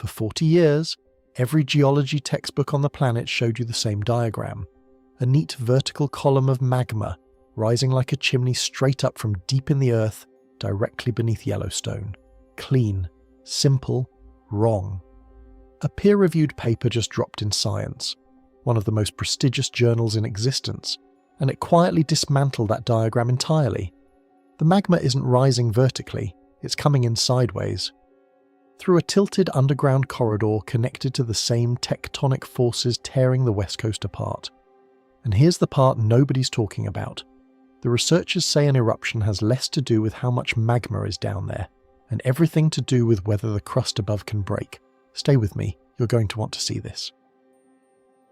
For 40 years, every geology textbook on the planet showed you the same diagram. A neat vertical column of magma rising like a chimney straight up from deep in the earth directly beneath Yellowstone. Clean, simple, wrong. A peer-reviewed paper just dropped in Science, one of the most prestigious journals in existence, and it quietly dismantled that diagram entirely. The magma isn't rising vertically, it's coming in sideways. Through a tilted underground corridor connected to the same tectonic forces tearing the West Coast apart. And here's the part nobody's talking about. The researchers say an eruption has less to do with how much magma is down there, and everything to do with whether the crust above can break. Stay with me, you're going to want to see this.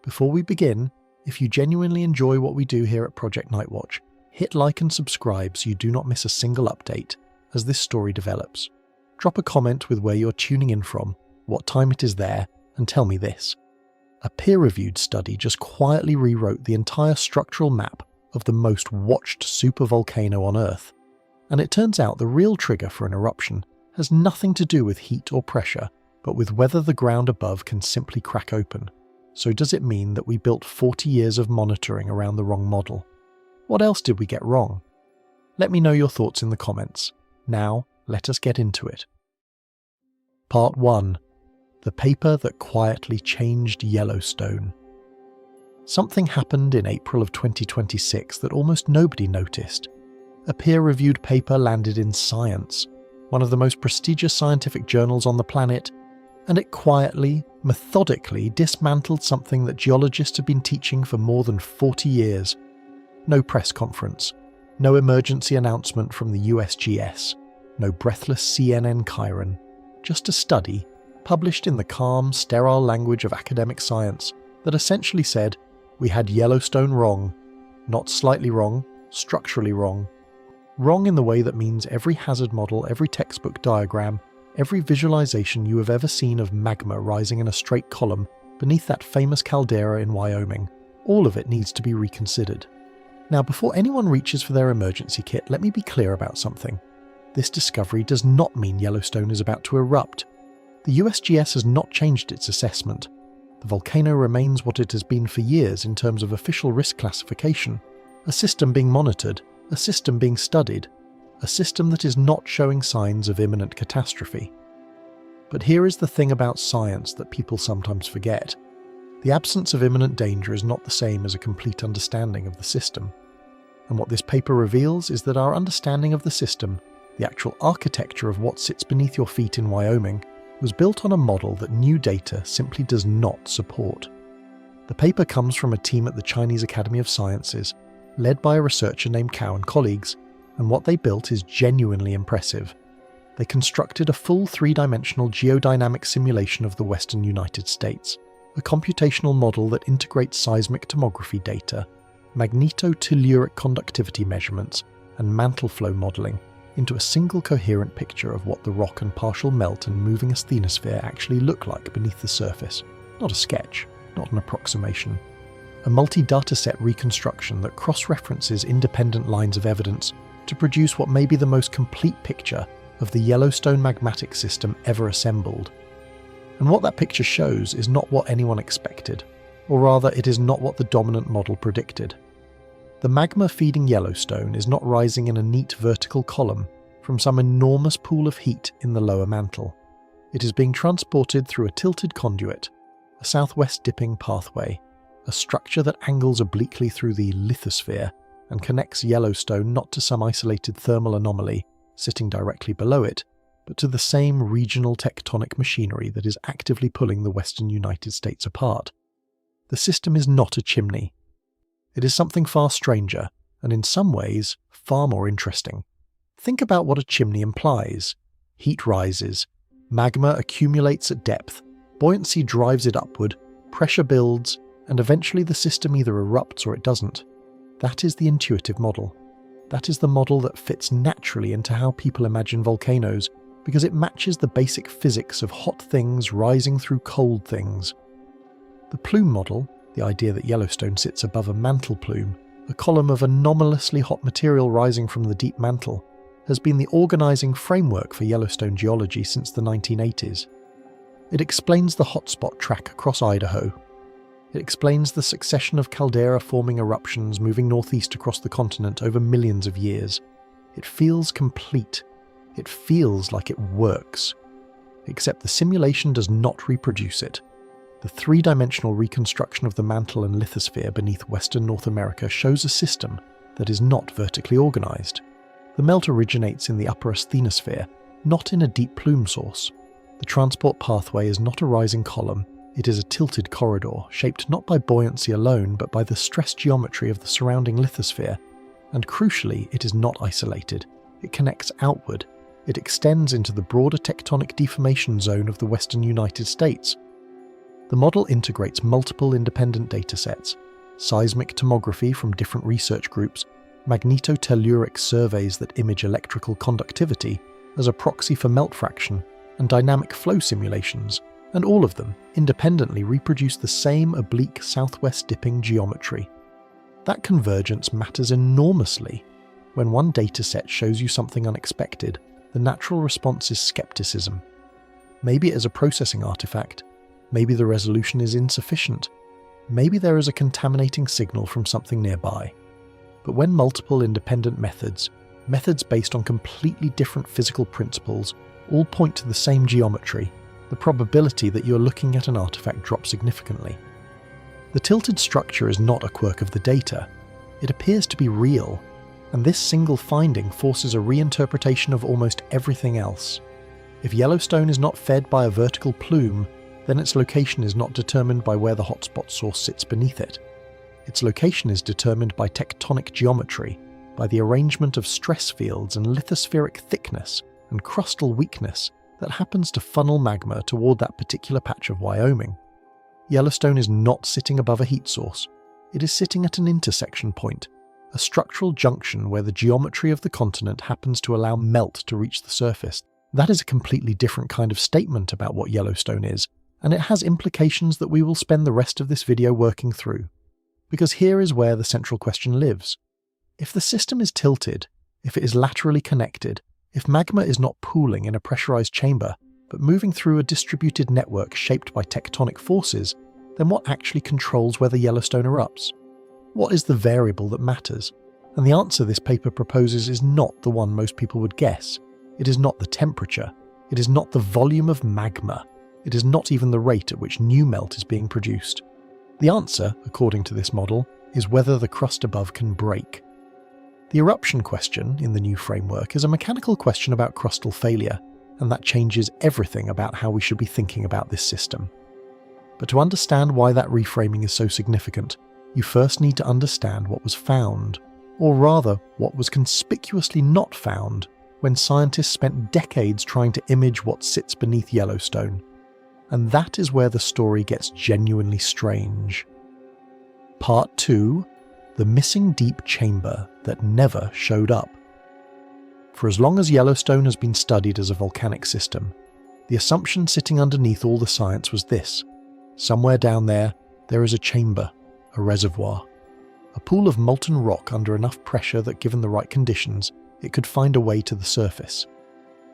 Before we begin, if you genuinely enjoy what we do here at Project Nightwatch, hit like and subscribe so you do not miss a single update as this story develops. Drop a comment with where you're tuning in from, what time it is there, and tell me this. A peer-reviewed study just quietly rewrote the entire structural map of the most watched supervolcano on Earth. And it turns out the real trigger for an eruption has nothing to do with heat or pressure, but with whether the ground above can simply crack open. So does it mean that we built 40 years of monitoring around the wrong model? What else did we get wrong? Let me know your thoughts in the comments. Now, let us get into it. Part 1. The paper that quietly changed Yellowstone. Something happened in April of 2026 that almost nobody noticed. A peer-reviewed paper landed in Science, one of the most prestigious scientific journals on the planet, and it quietly, methodically dismantled something that geologists have been teaching for more than 40 years. No press conference, no emergency announcement from the USGS, no breathless CNN Chiron, just a study, published in the calm, sterile language of academic science, that essentially said, we had Yellowstone wrong, not slightly wrong, structurally wrong. Wrong in the way that means every hazard model, every textbook diagram, every visualization you have ever seen of magma rising in a straight column beneath that famous caldera in Wyoming, all of it needs to be reconsidered. Now, before anyone reaches for their emergency kit, let me be clear about something. This discovery does not mean Yellowstone is about to erupt. The USGS has not changed its assessment. The volcano remains what it has been for years in terms of official risk classification, a system being monitored, a system being studied, a system that is not showing signs of imminent catastrophe. But here is the thing about science that people sometimes forget. The absence of imminent danger is not the same as a complete understanding of the system. And what this paper reveals is that our understanding of the system, the actual architecture of what sits beneath your feet in Wyoming, was built on a model that new data simply does not support. The paper comes from a team at the Chinese Academy of Sciences, led by a researcher named Cao and colleagues, and what they built is genuinely impressive. They constructed a full three-dimensional geodynamic simulation of the western United States, a computational model that integrates seismic tomography data, magnetotelluric conductivity measurements, and mantle flow modelling into a single coherent picture of what the rock and partial melt and moving asthenosphere actually look like beneath the surface. Not a sketch, not an approximation. A multi-dataset reconstruction that cross-references independent lines of evidence to produce what may be the most complete picture of the Yellowstone magmatic system ever assembled. And what that picture shows is not what anyone expected, or rather it is not what the dominant model predicted. The magma feeding Yellowstone is not rising in a neat vertical column from some enormous pool of heat in the lower mantle. It is being transported through a tilted conduit, a southwest dipping pathway, a structure that angles obliquely through the lithosphere and connects Yellowstone not to some isolated thermal anomaly sitting directly below it, but to the same regional tectonic machinery that is actively pulling the western United States apart. The system is not a chimney. It is something far stranger, and in some ways, far more interesting. Think about what a chimney implies. Heat rises, magma accumulates at depth, buoyancy drives it upward, pressure builds, and eventually the system either erupts or it doesn't. That is the intuitive model. That is the model that fits naturally into how people imagine volcanoes, because it matches the basic physics of hot things rising through cold things. The plume model, the idea that Yellowstone sits above a mantle plume, a column of anomalously hot material rising from the deep mantle, has been the organising framework for Yellowstone geology since the 1980s. It explains the hotspot track across Idaho. It explains the succession of caldera-forming eruptions moving northeast across the continent over millions of years. It feels complete. It feels like it works. Except the simulation does not reproduce it. The three-dimensional reconstruction of the mantle and lithosphere beneath western North America shows a system that is not vertically organized. The melt originates in the upper asthenosphere, not in a deep plume source. The transport pathway is not a rising column, it is a tilted corridor, shaped not by buoyancy alone but by the stress geometry of the surrounding lithosphere. And crucially, it is not isolated. It connects outward. It extends into the broader tectonic deformation zone of the western United States. The model integrates multiple independent datasets, seismic tomography from different research groups, magnetotelluric surveys that image electrical conductivity as a proxy for melt fraction, and dynamic flow simulations, and all of them independently reproduce the same oblique southwest dipping geometry. That convergence matters enormously. When one dataset shows you something unexpected, the natural response is skepticism. Maybe it is a processing artifact. Maybe the resolution is insufficient. Maybe there is a contaminating signal from something nearby. But when multiple independent methods based on completely different physical principles, all point to the same geometry, the probability that you're looking at an artifact drops significantly. The tilted structure is not a quirk of the data. It appears to be real, and this single finding forces a reinterpretation of almost everything else. If Yellowstone is not fed by a vertical plume, then its location is not determined by where the hotspot source sits beneath it. Its location is determined by tectonic geometry, by the arrangement of stress fields and lithospheric thickness and crustal weakness that happens to funnel magma toward that particular patch of Wyoming. Yellowstone is not sitting above a heat source. It is sitting at an intersection point, a structural junction where the geometry of the continent happens to allow melt to reach the surface. That is a completely different kind of statement about what Yellowstone is, and it has implications that we will spend the rest of this video working through. Because here is where the central question lives. If the system is tilted, if it is laterally connected, if magma is not pooling in a pressurized chamber, but moving through a distributed network shaped by tectonic forces, then what actually controls whether Yellowstone erupts? What is the variable that matters? And the answer this paper proposes is not the one most people would guess. It is not the temperature. It is not the volume of magma. It is not even the rate at which new melt is being produced. The answer, according to this model, is whether the crust above can break. The eruption question in the new framework is a mechanical question about crustal failure, and that changes everything about how we should be thinking about this system. But to understand why that reframing is so significant, you first need to understand what was found, or rather, what was conspicuously not found when scientists spent decades trying to image what sits beneath Yellowstone. And that is where the story gets genuinely strange. Part 2: The missing deep chamber that never showed up. For as long as Yellowstone has been studied as a volcanic system, the assumption sitting underneath all the science was this: somewhere down there is a chamber, a reservoir, a pool of molten rock under enough pressure that given the right conditions, it could find a way to the surface.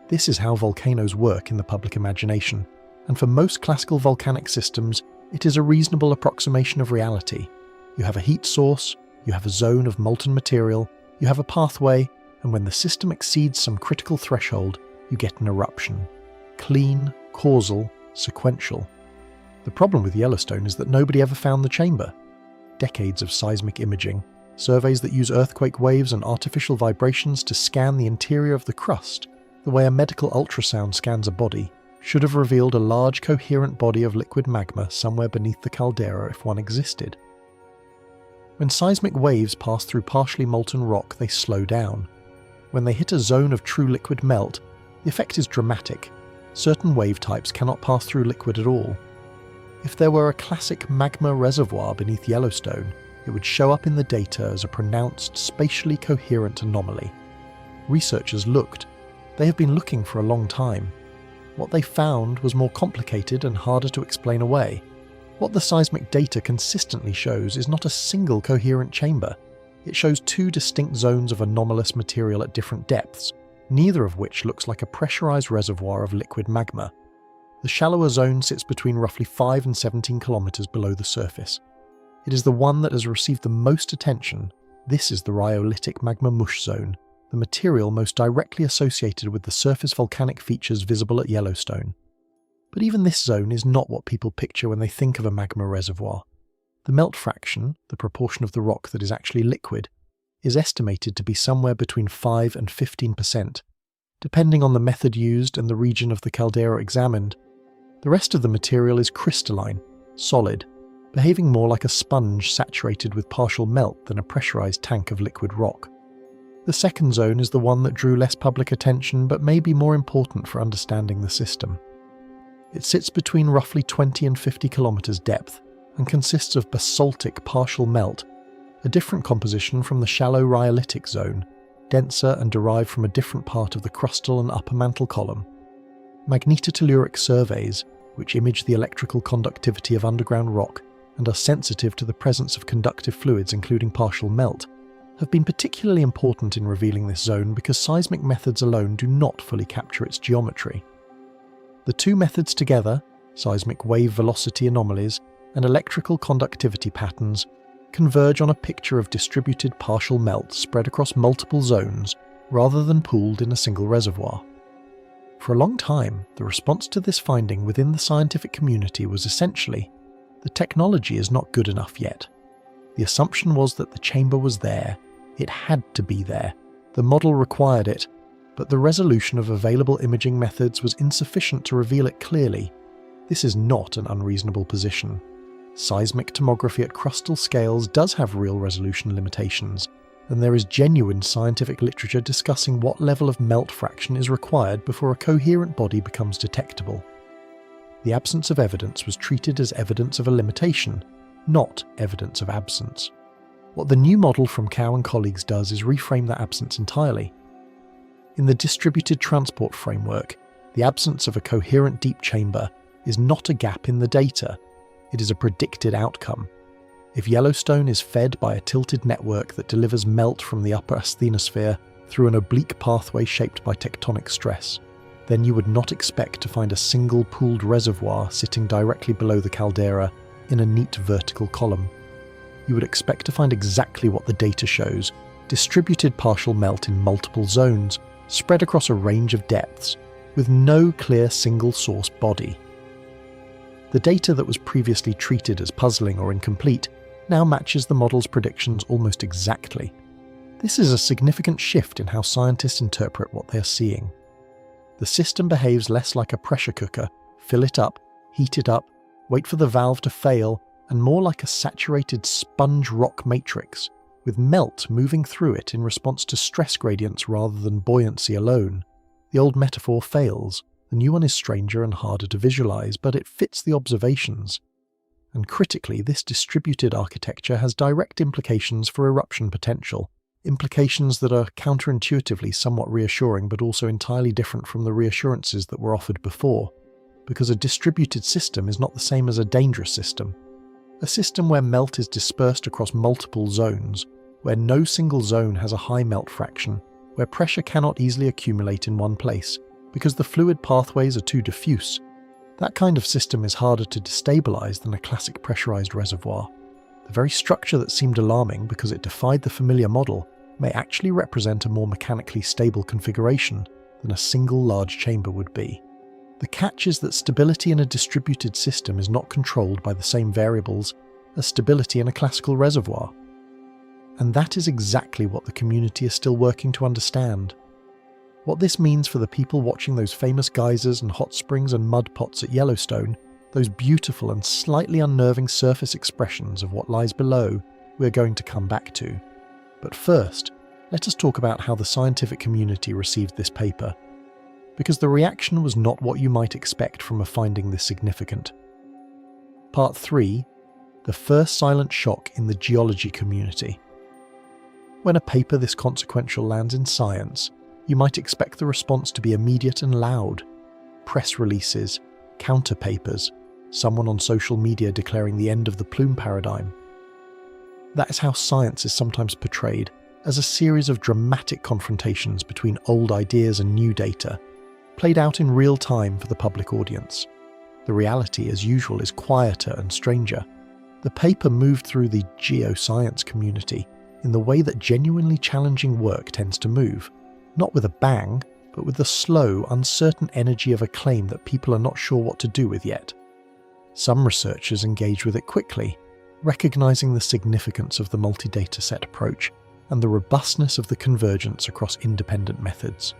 This is how volcanoes work in the public imagination, and for most classical volcanic systems, it is a reasonable approximation of reality. You have a heat source, you have a zone of molten material, you have a pathway, and when the system exceeds some critical threshold, you get an eruption. Clean, causal, sequential. The problem with Yellowstone is that nobody ever found the chamber. Decades of seismic imaging, surveys that use earthquake waves and artificial vibrations to scan the interior of the crust, the way a medical ultrasound scans a body, should have revealed a large coherent body of liquid magma somewhere beneath the caldera if one existed. When seismic waves pass through partially molten rock, they slow down. When they hit a zone of true liquid melt, the effect is dramatic. Certain wave types cannot pass through liquid at all. If there were a classic magma reservoir beneath Yellowstone, it would show up in the data as a pronounced, spatially coherent anomaly. Researchers looked. They have been looking for a long time. What they found was more complicated and harder to explain away. What the seismic data consistently shows is not a single coherent chamber. It shows two distinct zones of anomalous material at different depths, neither of which looks like a pressurized reservoir of liquid magma. The shallower zone sits between roughly 5 and 17 kilometers below the surface. It is the one that has received the most attention. This is the rhyolitic magma mush zone, the material most directly associated with the surface volcanic features visible at Yellowstone. But even this zone is not what people picture when they think of a magma reservoir. The melt fraction, the proportion of the rock that is actually liquid, is estimated to be somewhere between 5 and 15%, depending on the method used and the region of the caldera examined. The rest of the material is crystalline, solid, behaving more like a sponge saturated with partial melt than a pressurized tank of liquid rock. The second zone is the one that drew less public attention but may be more important for understanding the system. It sits between roughly 20 and 50 kilometers depth and consists of basaltic partial melt, a different composition from the shallow rhyolitic zone, denser and derived from a different part of the crustal and upper mantle column. Magnetotelluric surveys, which image the electrical conductivity of underground rock and are sensitive to the presence of conductive fluids including partial melt, have been particularly important in revealing this zone because seismic methods alone do not fully capture its geometry. The two methods together, seismic wave velocity anomalies and electrical conductivity patterns, converge on a picture of distributed partial melt spread across multiple zones rather than pooled in a single reservoir. For a long time, the response to this finding within the scientific community was essentially, the technology is not good enough yet. The assumption was that the chamber was there, it had to be there, the model required it, but the resolution of available imaging methods was insufficient to reveal it clearly. This is not an unreasonable position. Seismic tomography at crustal scales does have real resolution limitations, and there is genuine scientific literature discussing what level of melt fraction is required before a coherent body becomes detectable. The absence of evidence was treated as evidence of a limitation, not evidence of absence. What the new model from Cow and colleagues does is reframe that absence entirely. In the distributed transport framework, the absence of a coherent deep chamber is not a gap in the data, it is a predicted outcome. If Yellowstone is fed by a tilted network that delivers melt from the upper asthenosphere through an oblique pathway shaped by tectonic stress, then you would not expect to find a single pooled reservoir sitting directly below the caldera in a neat vertical column. You would expect to find exactly what the data shows, distributed partial melt in multiple zones, spread across a range of depths, with no clear single source body. The data that was previously treated as puzzling or incomplete now matches the model's predictions almost exactly. This is a significant shift in how scientists interpret what they are seeing. The system behaves less like a pressure cooker, fill it up, heat it up, wait for the valve to fail, and more like a saturated sponge rock matrix, with melt moving through it in response to stress gradients rather than buoyancy alone. The old metaphor fails. The new one is stranger and harder to visualize, but it fits the observations. And critically, this distributed architecture has direct implications for eruption potential, implications that are counterintuitively somewhat reassuring but also entirely different from the reassurances that were offered before, because a distributed system is not the same as a dangerous system. A system where melt is dispersed across multiple zones, where no single zone has a high melt fraction, where pressure cannot easily accumulate in one place, because the fluid pathways are too diffuse. That kind of system is harder to destabilize than a classic pressurized reservoir. The very structure that seemed alarming because it defied the familiar model may actually represent a more mechanically stable configuration than a single large chamber would be. The catch is that stability in a distributed system is not controlled by the same variables as stability in a classical reservoir. And that is exactly what the community is still working to understand. What this means for the people watching those famous geysers and hot springs and mud pots at Yellowstone, those beautiful and slightly unnerving surface expressions of what lies below, we're going to come back to. But first, let us talk about how the scientific community received this paper, because the reaction was not what you might expect from a finding this significant. Part 3. The first silent shock in the geology community. When a paper this consequential lands in science, you might expect the response to be immediate and loud. Press releases, counterpapers, someone on social media declaring the end of the plume paradigm. That is how science is sometimes portrayed, as a series of dramatic confrontations between old ideas and new data, played out in real time for the public audience. The reality, as usual, is quieter and stranger. The paper moved through the geoscience community in the way that genuinely challenging work tends to move, not with a bang, but with the slow, uncertain energy of a claim that people are not sure what to do with yet. Some researchers engage with it quickly, recognizing the significance of the multi-data set approach and the robustness of the convergence across independent methods.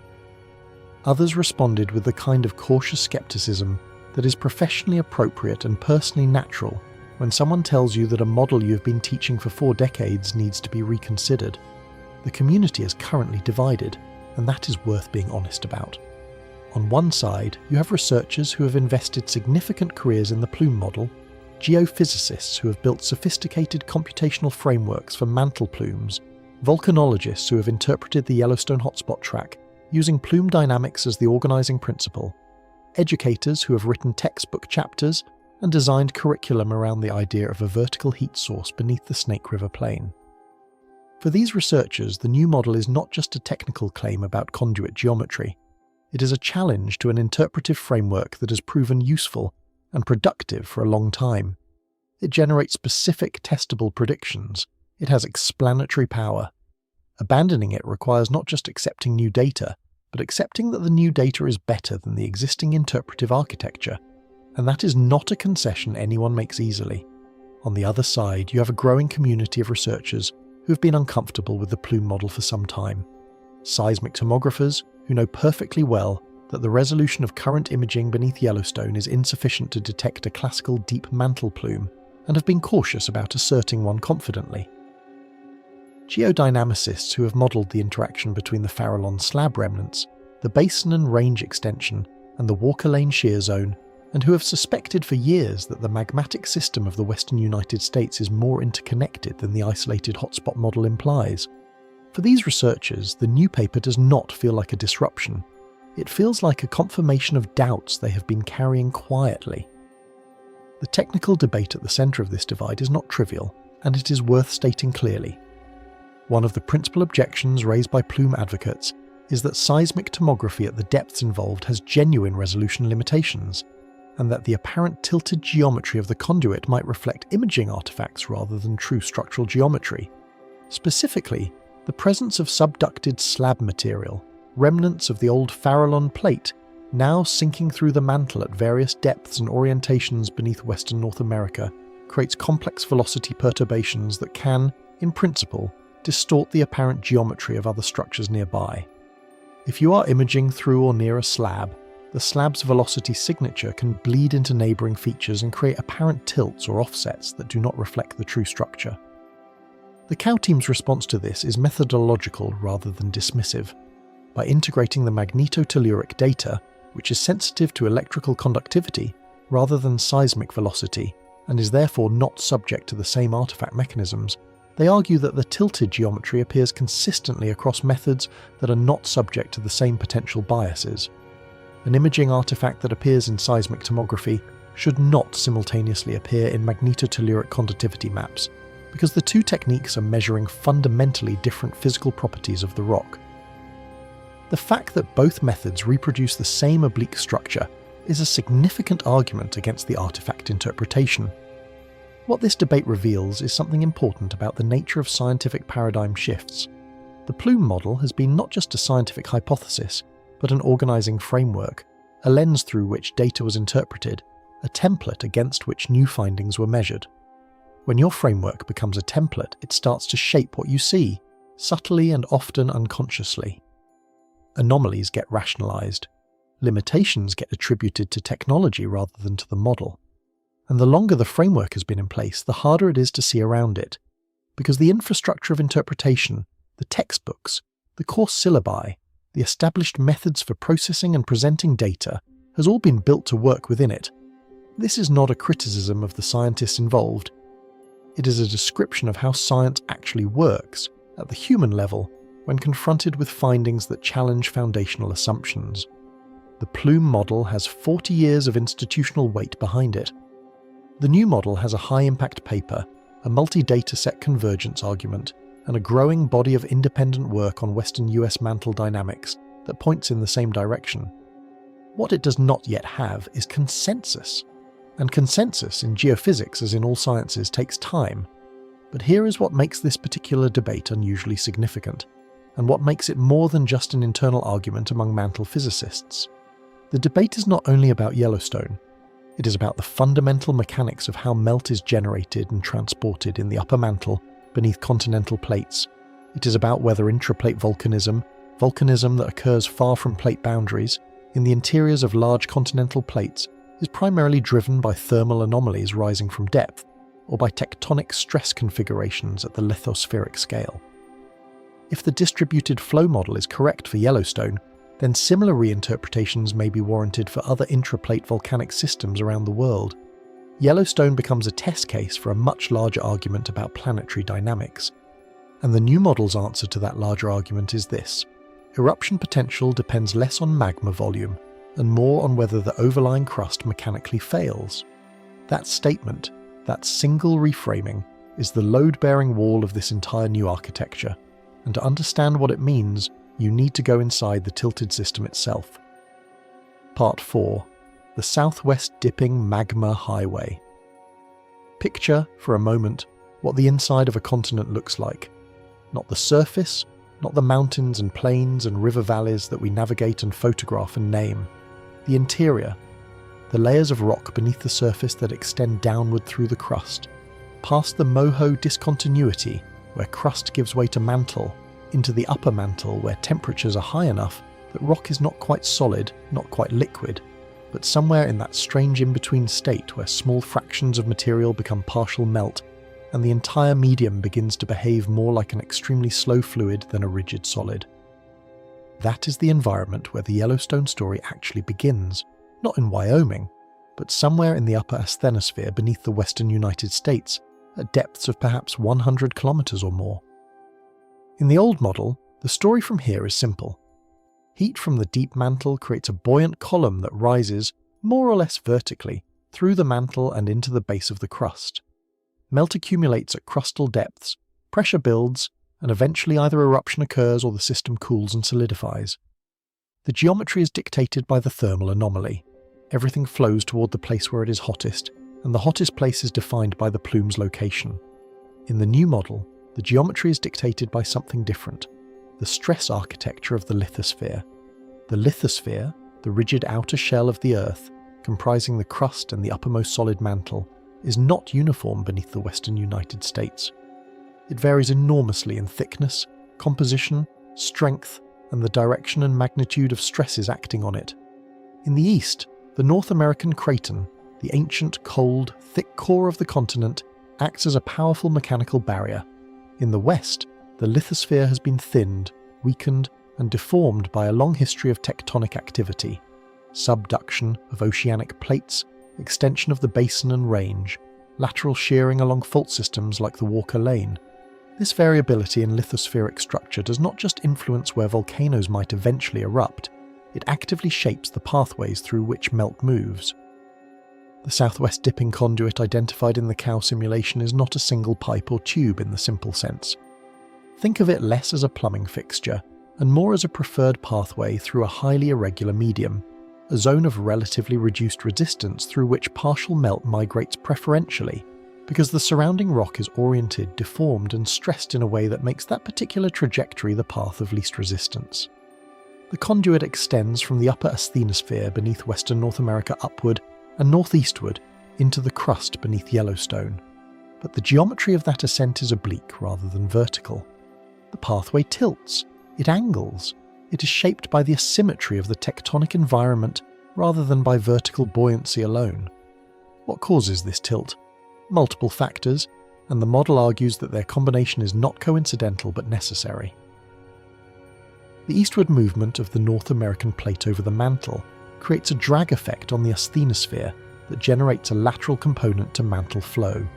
Others responded with the kind of cautious skepticism that is professionally appropriate and personally natural when someone tells you that a model you have been teaching for 4 decades needs to be reconsidered. The community is currently divided, and that is worth being honest about. On one side, you have researchers who have invested significant careers in the plume model, geophysicists who have built sophisticated computational frameworks for mantle plumes, volcanologists who have interpreted the Yellowstone hotspot track using plume dynamics as the organizing principle, educators who have written textbook chapters and designed curriculum around the idea of a vertical heat source beneath the Snake River plain. For these researchers, the new model is not just a technical claim about conduit geometry. It is a challenge to an interpretive framework that has proven useful and productive for a long time. It generates specific, testable predictions. It has explanatory power. Abandoning it requires not just accepting new data, but accepting that the new data is better than the existing interpretive architecture, and that is not a concession anyone makes easily. On the other side, you have a growing community of researchers who have been uncomfortable with the plume model for some time. Seismic tomographers who know perfectly well that the resolution of current imaging beneath Yellowstone is insufficient to detect a classical deep mantle plume, and have been cautious about asserting one confidently. Geodynamicists who have modelled the interaction between the Farallon slab remnants, the basin and range extension, and the Walker Lane shear zone, and who have suspected for years that the magmatic system of the western United States is more interconnected than the isolated hotspot model implies. For these researchers, the new paper does not feel like a disruption. It feels like a confirmation of doubts they have been carrying quietly. The technical debate at the centre of this divide is not trivial, and it is worth stating clearly. One of the principal objections raised by plume advocates is that seismic tomography at the depths involved has genuine resolution limitations, and that the apparent tilted geometry of the conduit might reflect imaging artifacts rather than true structural geometry. Specifically, the presence of subducted slab material, remnants of the old Farallon plate, now sinking through the mantle at various depths and orientations beneath western North America, creates complex velocity perturbations that can, in principle, distort the apparent geometry of other structures nearby. If you are imaging through or near a slab, the slab's velocity signature can bleed into neighbouring features and create apparent tilts or offsets that do not reflect the true structure. The COW team's response to this is methodological rather than dismissive. By integrating the magnetotelluric data, which is sensitive to electrical conductivity rather than seismic velocity, and is therefore not subject to the same artifact mechanisms, they argue that the tilted geometry appears consistently across methods that are not subject to the same potential biases. An imaging artifact that appears in seismic tomography should not simultaneously appear in magnetotelluric conductivity maps, because the two techniques are measuring fundamentally different physical properties of the rock. The fact that both methods reproduce the same oblique structure is a significant argument against the artifact interpretation. What this debate reveals is something important about the nature of scientific paradigm shifts. The plume model has been not just a scientific hypothesis, but an organizing framework, a lens through which data was interpreted, a template against which new findings were measured. When your framework becomes a template, it starts to shape what you see, subtly and often unconsciously. Anomalies get rationalized. Limitations get attributed to technology rather than to the model. And the longer the framework has been in place, the harder it is to see around it, because the infrastructure of interpretation, the textbooks, the course syllabi, the established methods for processing and presenting data has all been built to work within it. This is not a criticism of the scientists involved. It is a description of how science actually works, at the human level, when confronted with findings that challenge foundational assumptions. The plume model has 40 years of institutional weight behind it. The new model has a high-impact paper, a multi-data set convergence argument, and a growing body of independent work on Western US mantle dynamics that points in the same direction. What it does not yet have is consensus. And consensus in geophysics, as in all sciences, takes time. But here is what makes this particular debate unusually significant, and what makes it more than just an internal argument among mantle physicists. The debate is not only about Yellowstone, it is about the fundamental mechanics of how melt is generated and transported in the upper mantle beneath continental plates. It is about whether intraplate volcanism that occurs far from plate boundaries, in the interiors of large continental plates, is primarily driven by thermal anomalies rising from depth, or by tectonic stress configurations at the lithospheric scale. If the distributed flow model is correct for Yellowstone, then similar reinterpretations may be warranted for other intraplate volcanic systems around the world. Yellowstone becomes a test case for a much larger argument about planetary dynamics. And the new model's answer to that larger argument is this: eruption potential depends less on magma volume and more on whether the overlying crust mechanically fails. That statement, that single reframing, is the load-bearing wall of this entire new architecture, and to understand what it means, you need to go inside the tilted system itself. Part 4. The Southwest Dipping Magma Highway. Picture, for a moment, what the inside of a continent looks like. Not the surface, not the mountains and plains and river valleys that we navigate and photograph and name. The interior, the layers of rock beneath the surface that extend downward through the crust, past the Moho discontinuity where crust gives way to mantle, into the upper mantle where temperatures are high enough that rock is not quite solid, not quite liquid, but somewhere in that strange in-between state where small fractions of material become partial melt and the entire medium begins to behave more like an extremely slow fluid than a rigid solid. That is the environment where the Yellowstone story actually begins, not in Wyoming, but somewhere in the upper asthenosphere beneath the western United States, at depths of perhaps 100 kilometers or more. In the old model, the story from here is simple. Heat from the deep mantle creates a buoyant column that rises, more or less vertically, through the mantle and into the base of the crust. Melt accumulates at crustal depths, pressure builds, and eventually either eruption occurs or the system cools and solidifies. The geometry is dictated by the thermal anomaly. Everything flows toward the place where it is hottest, and the hottest place is defined by the plume's location. In the new model, the geometry is dictated by something different: the stress architecture of the lithosphere. The lithosphere, the rigid outer shell of the Earth, comprising the crust and the uppermost solid mantle, is not uniform beneath the western United States. It varies enormously in thickness, composition, strength, and the direction and magnitude of stresses acting on it. In the east, the North American craton, the ancient, cold, thick core of the continent, acts as a powerful mechanical barrier. In the west, the lithosphere has been thinned, weakened, and deformed by a long history of tectonic activity: subduction of oceanic plates, extension of the basin and range, lateral shearing along fault systems like the Walker Lane. This variability in lithospheric structure does not just influence where volcanoes might eventually erupt, it actively shapes the pathways through which melt moves. The southwest dipping conduit identified in the cow simulation is not a single pipe or tube in the simple sense. Think of it less as a plumbing fixture, and more as a preferred pathway through a highly irregular medium, a zone of relatively reduced resistance through which partial melt migrates preferentially, because the surrounding rock is oriented, deformed, and stressed in a way that makes that particular trajectory the path of least resistance. The conduit extends from the upper asthenosphere beneath western North America upward and northeastward into the crust beneath Yellowstone. But the geometry of that ascent is oblique rather than vertical. The pathway tilts, it angles, it is shaped by the asymmetry of the tectonic environment rather than by vertical buoyancy alone. What causes this tilt? Multiple factors, and the model argues that their combination is not coincidental but necessary. The eastward movement of the North American plate over the mantle creates a drag effect on the asthenosphere that generates a lateral component to mantle flow.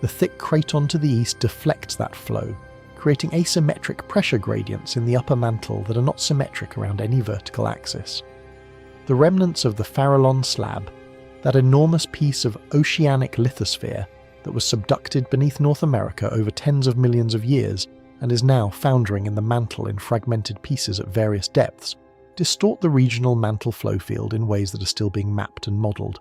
The thick craton to the east deflects that flow, creating asymmetric pressure gradients in the upper mantle that are not symmetric around any vertical axis. The remnants of the Farallon slab, that enormous piece of oceanic lithosphere that was subducted beneath North America over tens of millions of years and is now foundering in the mantle in fragmented pieces at various depths, distort the regional mantle flow field in ways that are still being mapped and modelled.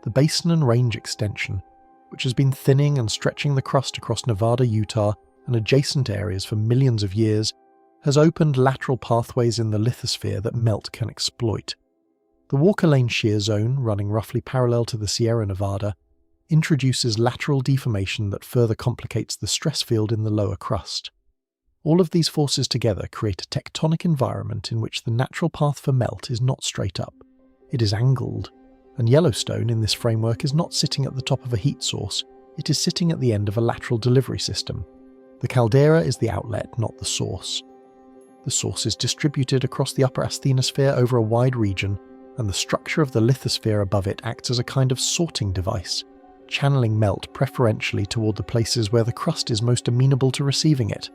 the Basin and Range extension, which has been thinning and stretching the crust across Nevada, Utah, and adjacent areas for millions of years, has opened lateral pathways in the lithosphere that melt can exploit. The Walker Lane Shear Zone, running roughly parallel to the Sierra Nevada, introduces lateral deformation that further complicates the stress field in the lower crust. All of these forces together create a tectonic environment in which the natural path for melt is not straight up. It is angled, and Yellowstone in this framework is not sitting at the top of a heat source, it is sitting at the end of a lateral delivery system. The caldera is the outlet, not the source. The source is distributed across the upper asthenosphere over a wide region, and the structure of the lithosphere above it acts as a kind of sorting device, channeling melt preferentially toward the places where the crust is most amenable to receiving it.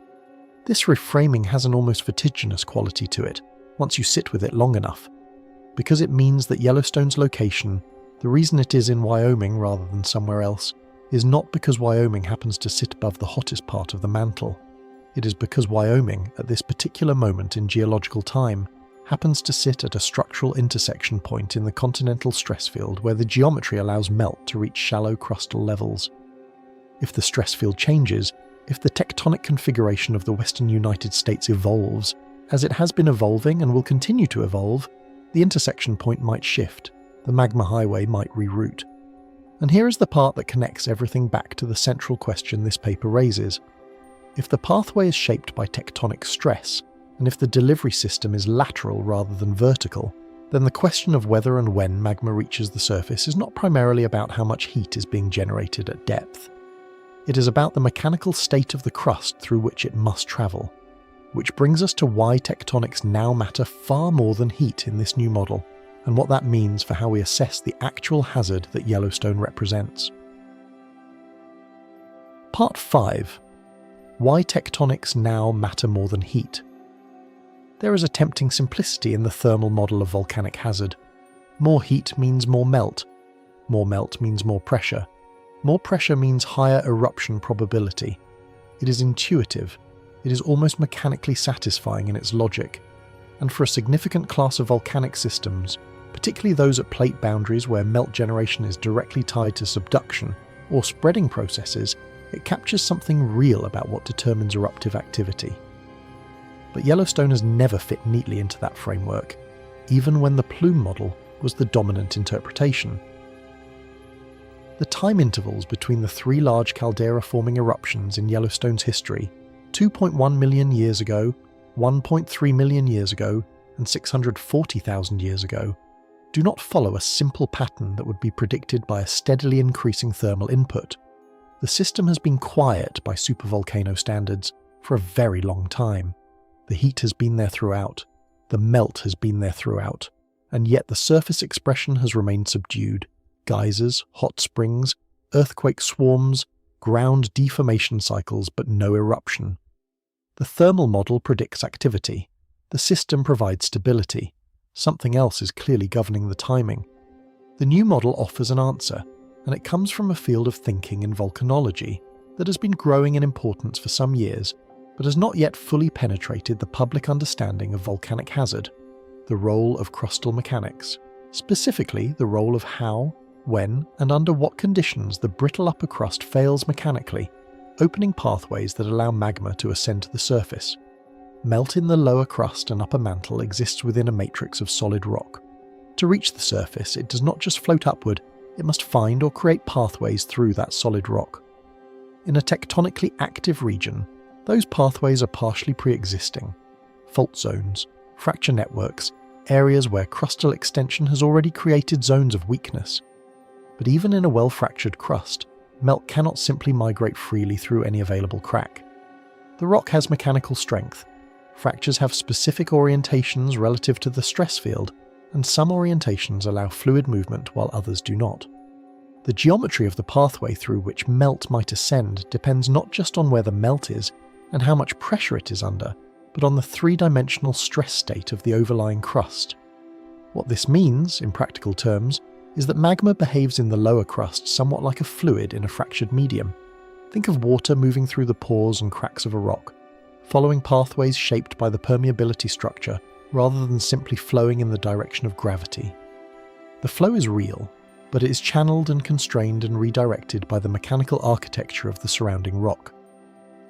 This reframing has an almost vertiginous quality to it, once you sit with it long enough, because it means that Yellowstone's location, the reason it is in Wyoming rather than somewhere else, is not because Wyoming happens to sit above the hottest part of the mantle. It is because Wyoming, at this particular moment in geological time, happens to sit at a structural intersection point in the continental stress field where the geometry allows melt to reach shallow crustal levels. If the stress field changes, if the tectonic configuration of the western United States evolves, as it has been evolving and will continue to evolve, the intersection point might shift, the magma highway might reroute. And here is the part that connects everything back to the central question this paper raises. If the pathway is shaped by tectonic stress, and if the delivery system is lateral rather than vertical, then the question of whether and when magma reaches the surface is not primarily about how much heat is being generated at depth. It is about the mechanical state of the crust through which it must travel, which brings us to why tectonics now matter far more than heat in this new model, and what that means for how we assess the actual hazard that Yellowstone represents. Part 5. Why tectonics now matter more than heat. There is a tempting simplicity in the thermal model of volcanic hazard. More heat means more melt. More melt means more pressure. More pressure means higher eruption probability. It is intuitive. It is almost mechanically satisfying in its logic. And for a significant class of volcanic systems, particularly those at plate boundaries where melt generation is directly tied to subduction or spreading processes, it captures something real about what determines eruptive activity. But Yellowstone has never fit neatly into that framework, even when the plume model was the dominant interpretation. The time intervals between the three large caldera-forming eruptions in Yellowstone's history, 2.1 million years ago, 1.3 million years ago, and 640,000 years ago, do not follow a simple pattern that would be predicted by a steadily increasing thermal input. The system has been quiet by supervolcano standards for a very long time. The heat has been there throughout, the melt has been there throughout, and yet the surface expression has remained subdued. Geysers, hot springs, earthquake swarms, ground deformation cycles, but no eruption. The thermal model predicts activity. The system provides stability. Something else is clearly governing the timing. The new model offers an answer, and it comes from a field of thinking in volcanology that has been growing in importance for some years, but has not yet fully penetrated the public understanding of volcanic hazard, the role of crustal mechanics, specifically the role of how, when, and under what conditions the brittle upper crust fails mechanically, opening pathways that allow magma to ascend to the surface. Melt in the lower crust and upper mantle exists within a matrix of solid rock. To reach the surface, it does not just float upward, it must find or create pathways through that solid rock. In a tectonically active region, those pathways are partially pre-existing. Fault zones, fracture networks, areas where crustal extension has already created zones of weakness. But even in a well-fractured crust, melt cannot simply migrate freely through any available crack. The rock has mechanical strength. Fractures have specific orientations relative to the stress field, and some orientations allow fluid movement while others do not. The geometry of the pathway through which melt might ascend depends not just on where the melt is and how much pressure it is under, but on the three-dimensional stress state of the overlying crust. What this means, in practical terms, is that magma behaves in the lower crust somewhat like a fluid in a fractured medium. Think of water moving through the pores and cracks of a rock, following pathways shaped by the permeability structure rather than simply flowing in the direction of gravity. The flow is real. but it is channeled and constrained and redirected by the mechanical architecture of the surrounding rock.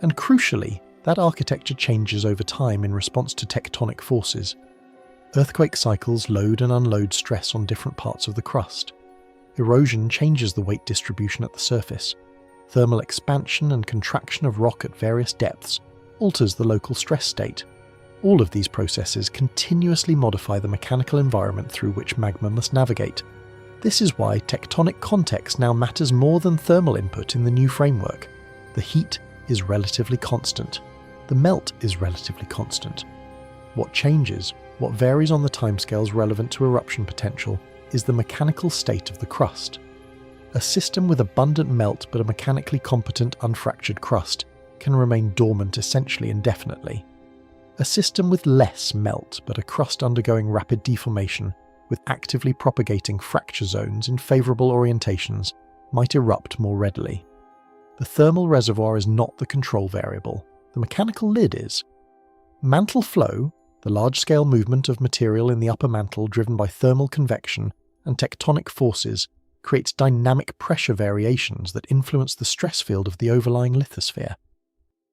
And crucially, that architecture changes over time in response to tectonic forces. Earthquake cycles load and unload stress on different parts of the crust. Erosion changes the weight distribution at the surface. Thermal expansion and contraction of rock at various depths alters the local stress state. All of these processes continuously modify the mechanical environment through which magma must navigate. This is why tectonic context now matters more than thermal input in the new framework. The heat is relatively constant. The melt is relatively constant. What changes, what varies on the timescales relevant to eruption potential, is the mechanical state of the crust. A system with abundant melt but a mechanically competent unfractured crust can remain dormant essentially indefinitely. A system with less melt but a crust undergoing rapid deformation, with actively propagating fracture zones in favourable orientations, might erupt more readily. The thermal reservoir is not the control variable, the mechanical lid is. Mantle flow, the large-scale movement of material in the upper mantle driven by thermal convection and tectonic forces, creates dynamic pressure variations that influence the stress field of the overlying lithosphere.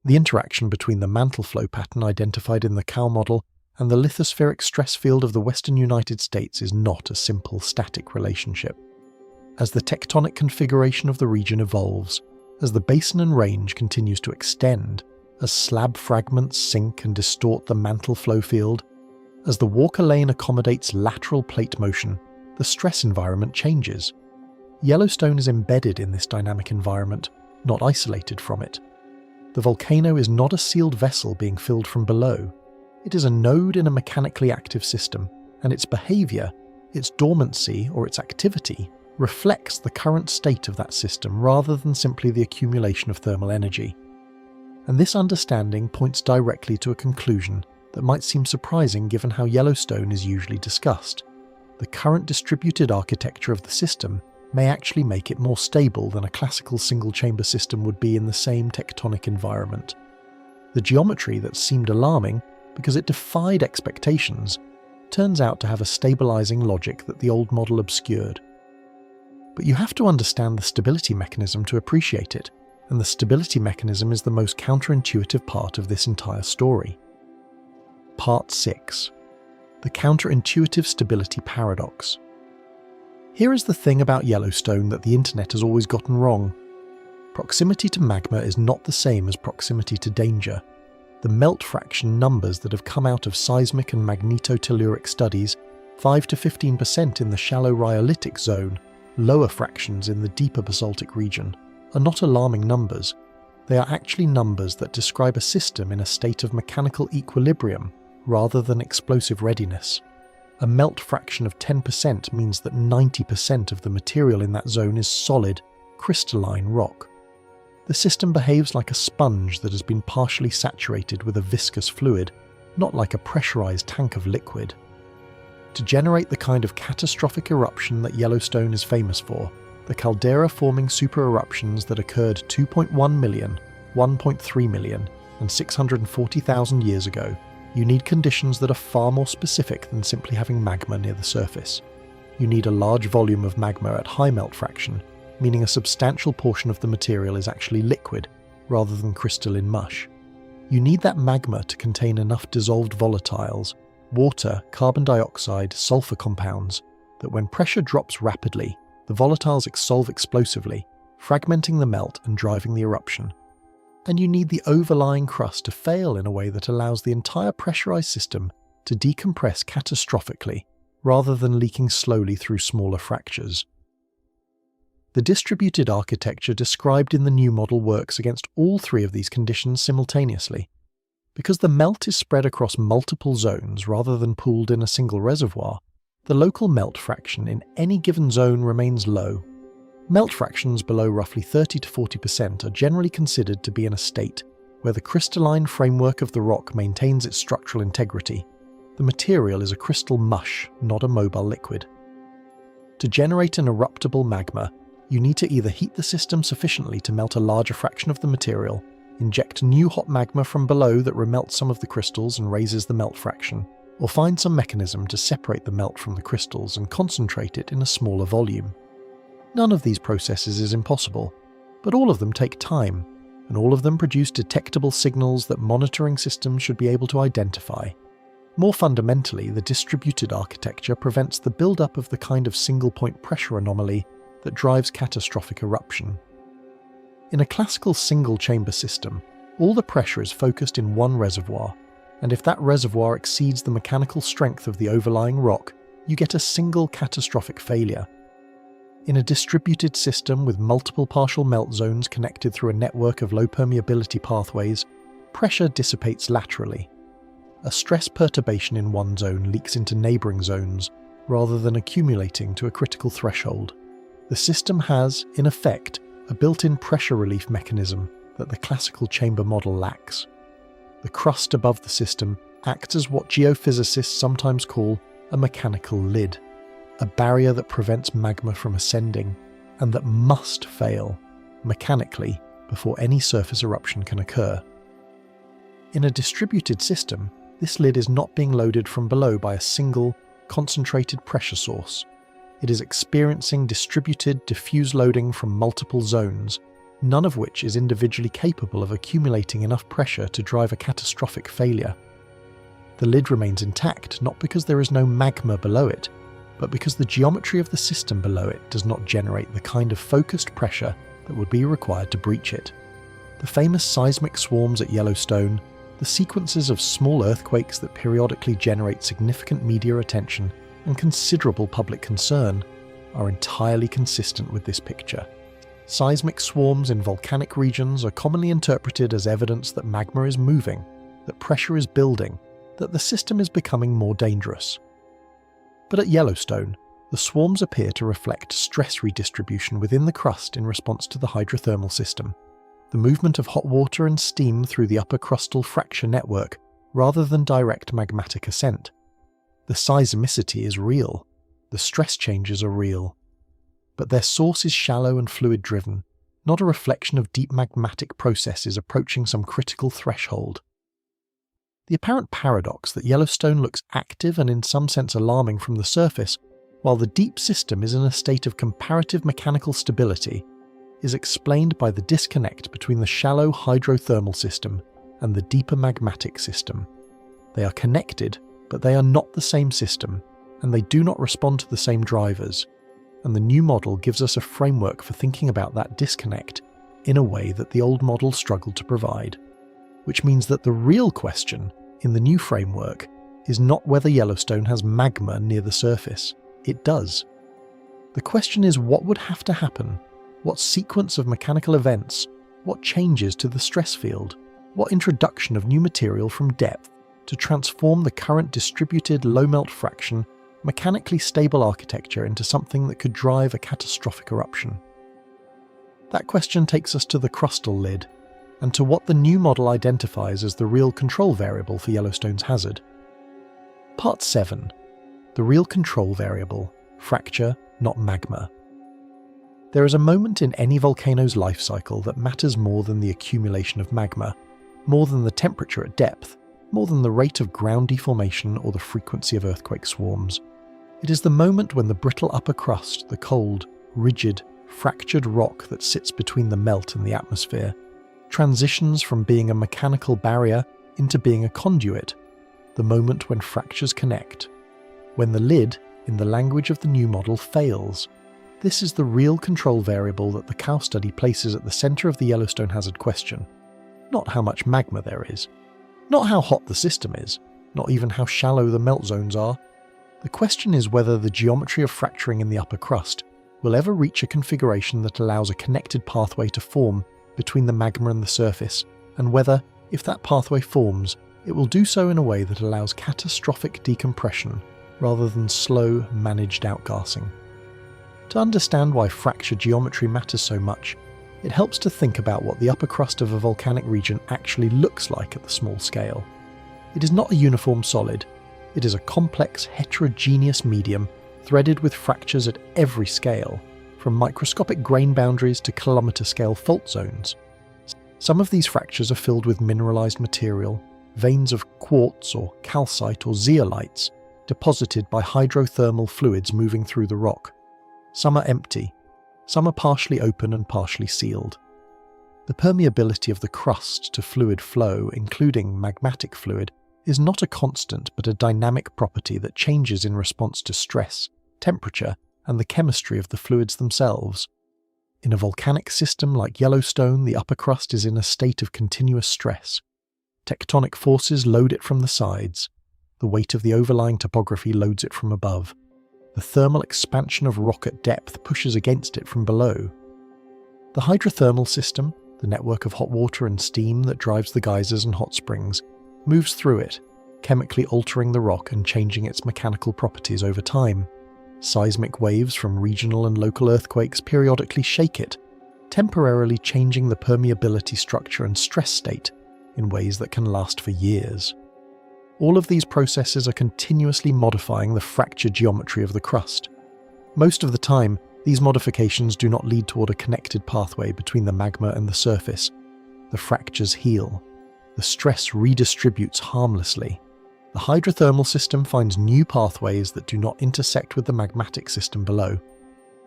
The interaction between the mantle flow pattern identified in the Cow model and the lithospheric stress field of the western United States is not a simple static relationship. As the tectonic configuration of the region evolves, as the basin and range continues to extend, as slab fragments sink and distort the mantle flow field, as the Walker lane accommodates lateral plate motion, the stress environment changes. Yellowstone is embedded in this dynamic environment, not isolated from it. The volcano is not a sealed vessel being filled from below. It is a node in a mechanically active system, and its behaviour, its dormancy or its activity, reflects the current state of that system rather than simply the accumulation of thermal energy. And this understanding points directly to a conclusion that might seem surprising given how Yellowstone is usually discussed. The current distributed architecture of the system may actually make it more stable than a classical single-chamber system would be in the same tectonic environment. The geometry that seemed alarming because it defied expectations turns out to have a stabilizing logic that the old model obscured. But you have to understand the stability mechanism to appreciate it, and the stability mechanism is the most counterintuitive part of this entire story. Part 6. The counterintuitive stability paradox. Here is the thing about Yellowstone that the internet has always gotten wrong. Proximity to magma is not the same as proximity to danger. The melt fraction numbers that have come out of seismic and magnetotelluric studies, 5 to 15% in the shallow rhyolitic zone, lower fractions in the deeper basaltic region, are not alarming numbers. They are actually numbers that describe a system in a state of mechanical equilibrium rather than explosive readiness. A melt fraction of 10% means that 90% of the material in that zone is solid, crystalline rock. The system behaves like a sponge that has been partially saturated with a viscous fluid, not like a pressurized tank of liquid. To generate the kind of catastrophic eruption that Yellowstone is famous for, the caldera-forming supereruptions that occurred 2.1 million, 1.3 million, and 640,000 years ago, you need conditions that are far more specific than simply having magma near the surface. You need a large volume of magma at high melt fraction, meaning a substantial portion of the material is actually liquid, rather than crystalline mush. You need that magma to contain enough dissolved volatiles, water, carbon dioxide, sulfur compounds, that when pressure drops rapidly, the volatiles solve explosively, fragmenting the melt and driving the eruption. And you need the overlying crust to fail in a way that allows the entire pressurized system to decompress catastrophically, rather than leaking slowly through smaller fractures. The distributed architecture described in the new model works against all three of these conditions simultaneously. Because the melt is spread across multiple zones rather than pooled in a single reservoir, the local melt fraction in any given zone remains low. Melt fractions below roughly 30 to 40% are generally considered to be in a state where the crystalline framework of the rock maintains its structural integrity. The material is a crystal mush, not a mobile liquid. To generate an eruptible magma, you need to either heat the system sufficiently to melt a larger fraction of the material, inject new hot magma from below that remelts some of the crystals and raises the melt fraction, or find some mechanism to separate the melt from the crystals and concentrate it in a smaller volume. None of these processes is impossible, but all of them take time, and all of them produce detectable signals that monitoring systems should be able to identify. More fundamentally, the distributed architecture prevents the build-up of the kind of single-point pressure anomaly that drives catastrophic eruption. In a classical single-chamber system, all the pressure is focused in one reservoir, and if that reservoir exceeds the mechanical strength of the overlying rock, you get a single catastrophic failure. In a distributed system with multiple partial melt zones connected through a network of low permeability pathways, pressure dissipates laterally. A stress perturbation in one zone leaks into neighbouring zones, rather than accumulating to a critical threshold. The system has, in effect, a built-in pressure relief mechanism that the classical chamber model lacks. The crust above the system acts as what geophysicists sometimes call a mechanical lid, a barrier that prevents magma from ascending, and that must fail, mechanically, before any surface eruption can occur. In a distributed system, this lid is not being loaded from below by a single, concentrated pressure source. It is experiencing distributed, diffuse loading from multiple zones, none of which is individually capable of accumulating enough pressure to drive a catastrophic failure. The lid remains intact not because there is no magma below it, but because the geometry of the system below it does not generate the kind of focused pressure that would be required to breach it. The famous seismic swarms at Yellowstone, the sequences of small earthquakes that periodically generate significant media attention and considerable public concern, are entirely consistent with this picture. Seismic swarms in volcanic regions are commonly interpreted as evidence that magma is moving, that pressure is building, that the system is becoming more dangerous. But at Yellowstone, the swarms appear to reflect stress redistribution within the crust in response to the hydrothermal system, the movement of hot water and steam through the upper crustal fracture network, rather than direct magmatic ascent. The seismicity is real, the stress changes are real, but their source is shallow and fluid-driven, not a reflection of deep magmatic processes approaching some critical threshold. The apparent paradox that Yellowstone looks active and in some sense alarming from the surface, while the deep system is in a state of comparative mechanical stability, is explained by the disconnect between the shallow hydrothermal system and the deeper magmatic system. They are connected, but they are not the same system, and they do not respond to the same drivers, and the new model gives us a framework for thinking about that disconnect in a way that the old model struggled to provide. Which means that the real question in the new framework is not whether Yellowstone has magma near the surface. It does. The question is what would have to happen, what sequence of mechanical events, what changes to the stress field, what introduction of new material from depth to transform the current distributed low-melt fraction, mechanically stable architecture into something that could drive a catastrophic eruption. That question takes us to the crustal lid, and to what the new model identifies as the real control variable for Yellowstone's hazard. Part 7. The real control variable, fracture, not magma. There is a moment in any volcano's life cycle that matters more than the accumulation of magma, more than the temperature at depth, more than the rate of ground deformation or the frequency of earthquake swarms. It is the moment when the brittle upper crust, the cold, rigid, fractured rock that sits between the melt and the atmosphere, transitions from being a mechanical barrier into being a conduit, the moment when fractures connect. When the lid, in the language of the new model, fails. This is the real control variable that the cow study places at the centre of the Yellowstone hazard question. Not how much magma there is, not how hot the system is, not even how shallow the melt zones are. The question is whether the geometry of fracturing in the upper crust will ever reach a configuration that allows a connected pathway to form between the magma and the surface, and whether, if that pathway forms, it will do so in a way that allows catastrophic decompression rather than slow, managed outgassing. To understand why fracture geometry matters so much, it helps to think about what the upper crust of a volcanic region actually looks like at the small scale. It is not a uniform solid. It is a complex, heterogeneous medium threaded with fractures at every scale, from microscopic grain boundaries to kilometre-scale fault zones. Some of these fractures are filled with mineralised material, veins of quartz or calcite or zeolites, deposited by hydrothermal fluids moving through the rock. Some are empty. Some are partially open and partially sealed. The permeability of the crust to fluid flow, including magmatic fluid, is not a constant but a dynamic property that changes in response to stress, temperature, and the chemistry of the fluids themselves. In a volcanic system like Yellowstone, the upper crust is in a state of continuous stress. Tectonic forces load it from the sides. The weight of the overlying topography loads it from above. The thermal expansion of rock at depth pushes against it from below. The hydrothermal system, the network of hot water and steam that drives the geysers and hot springs, moves through it, chemically altering the rock and changing its mechanical properties over time. Seismic waves from regional and local earthquakes periodically shake it, temporarily changing the permeability structure and stress state in ways that can last for years. All of these processes are continuously modifying the fracture geometry of the crust. Most of the time, these modifications do not lead toward a connected pathway between the magma and the surface. The fractures heal. The stress redistributes harmlessly. The hydrothermal system finds new pathways that do not intersect with the magmatic system below.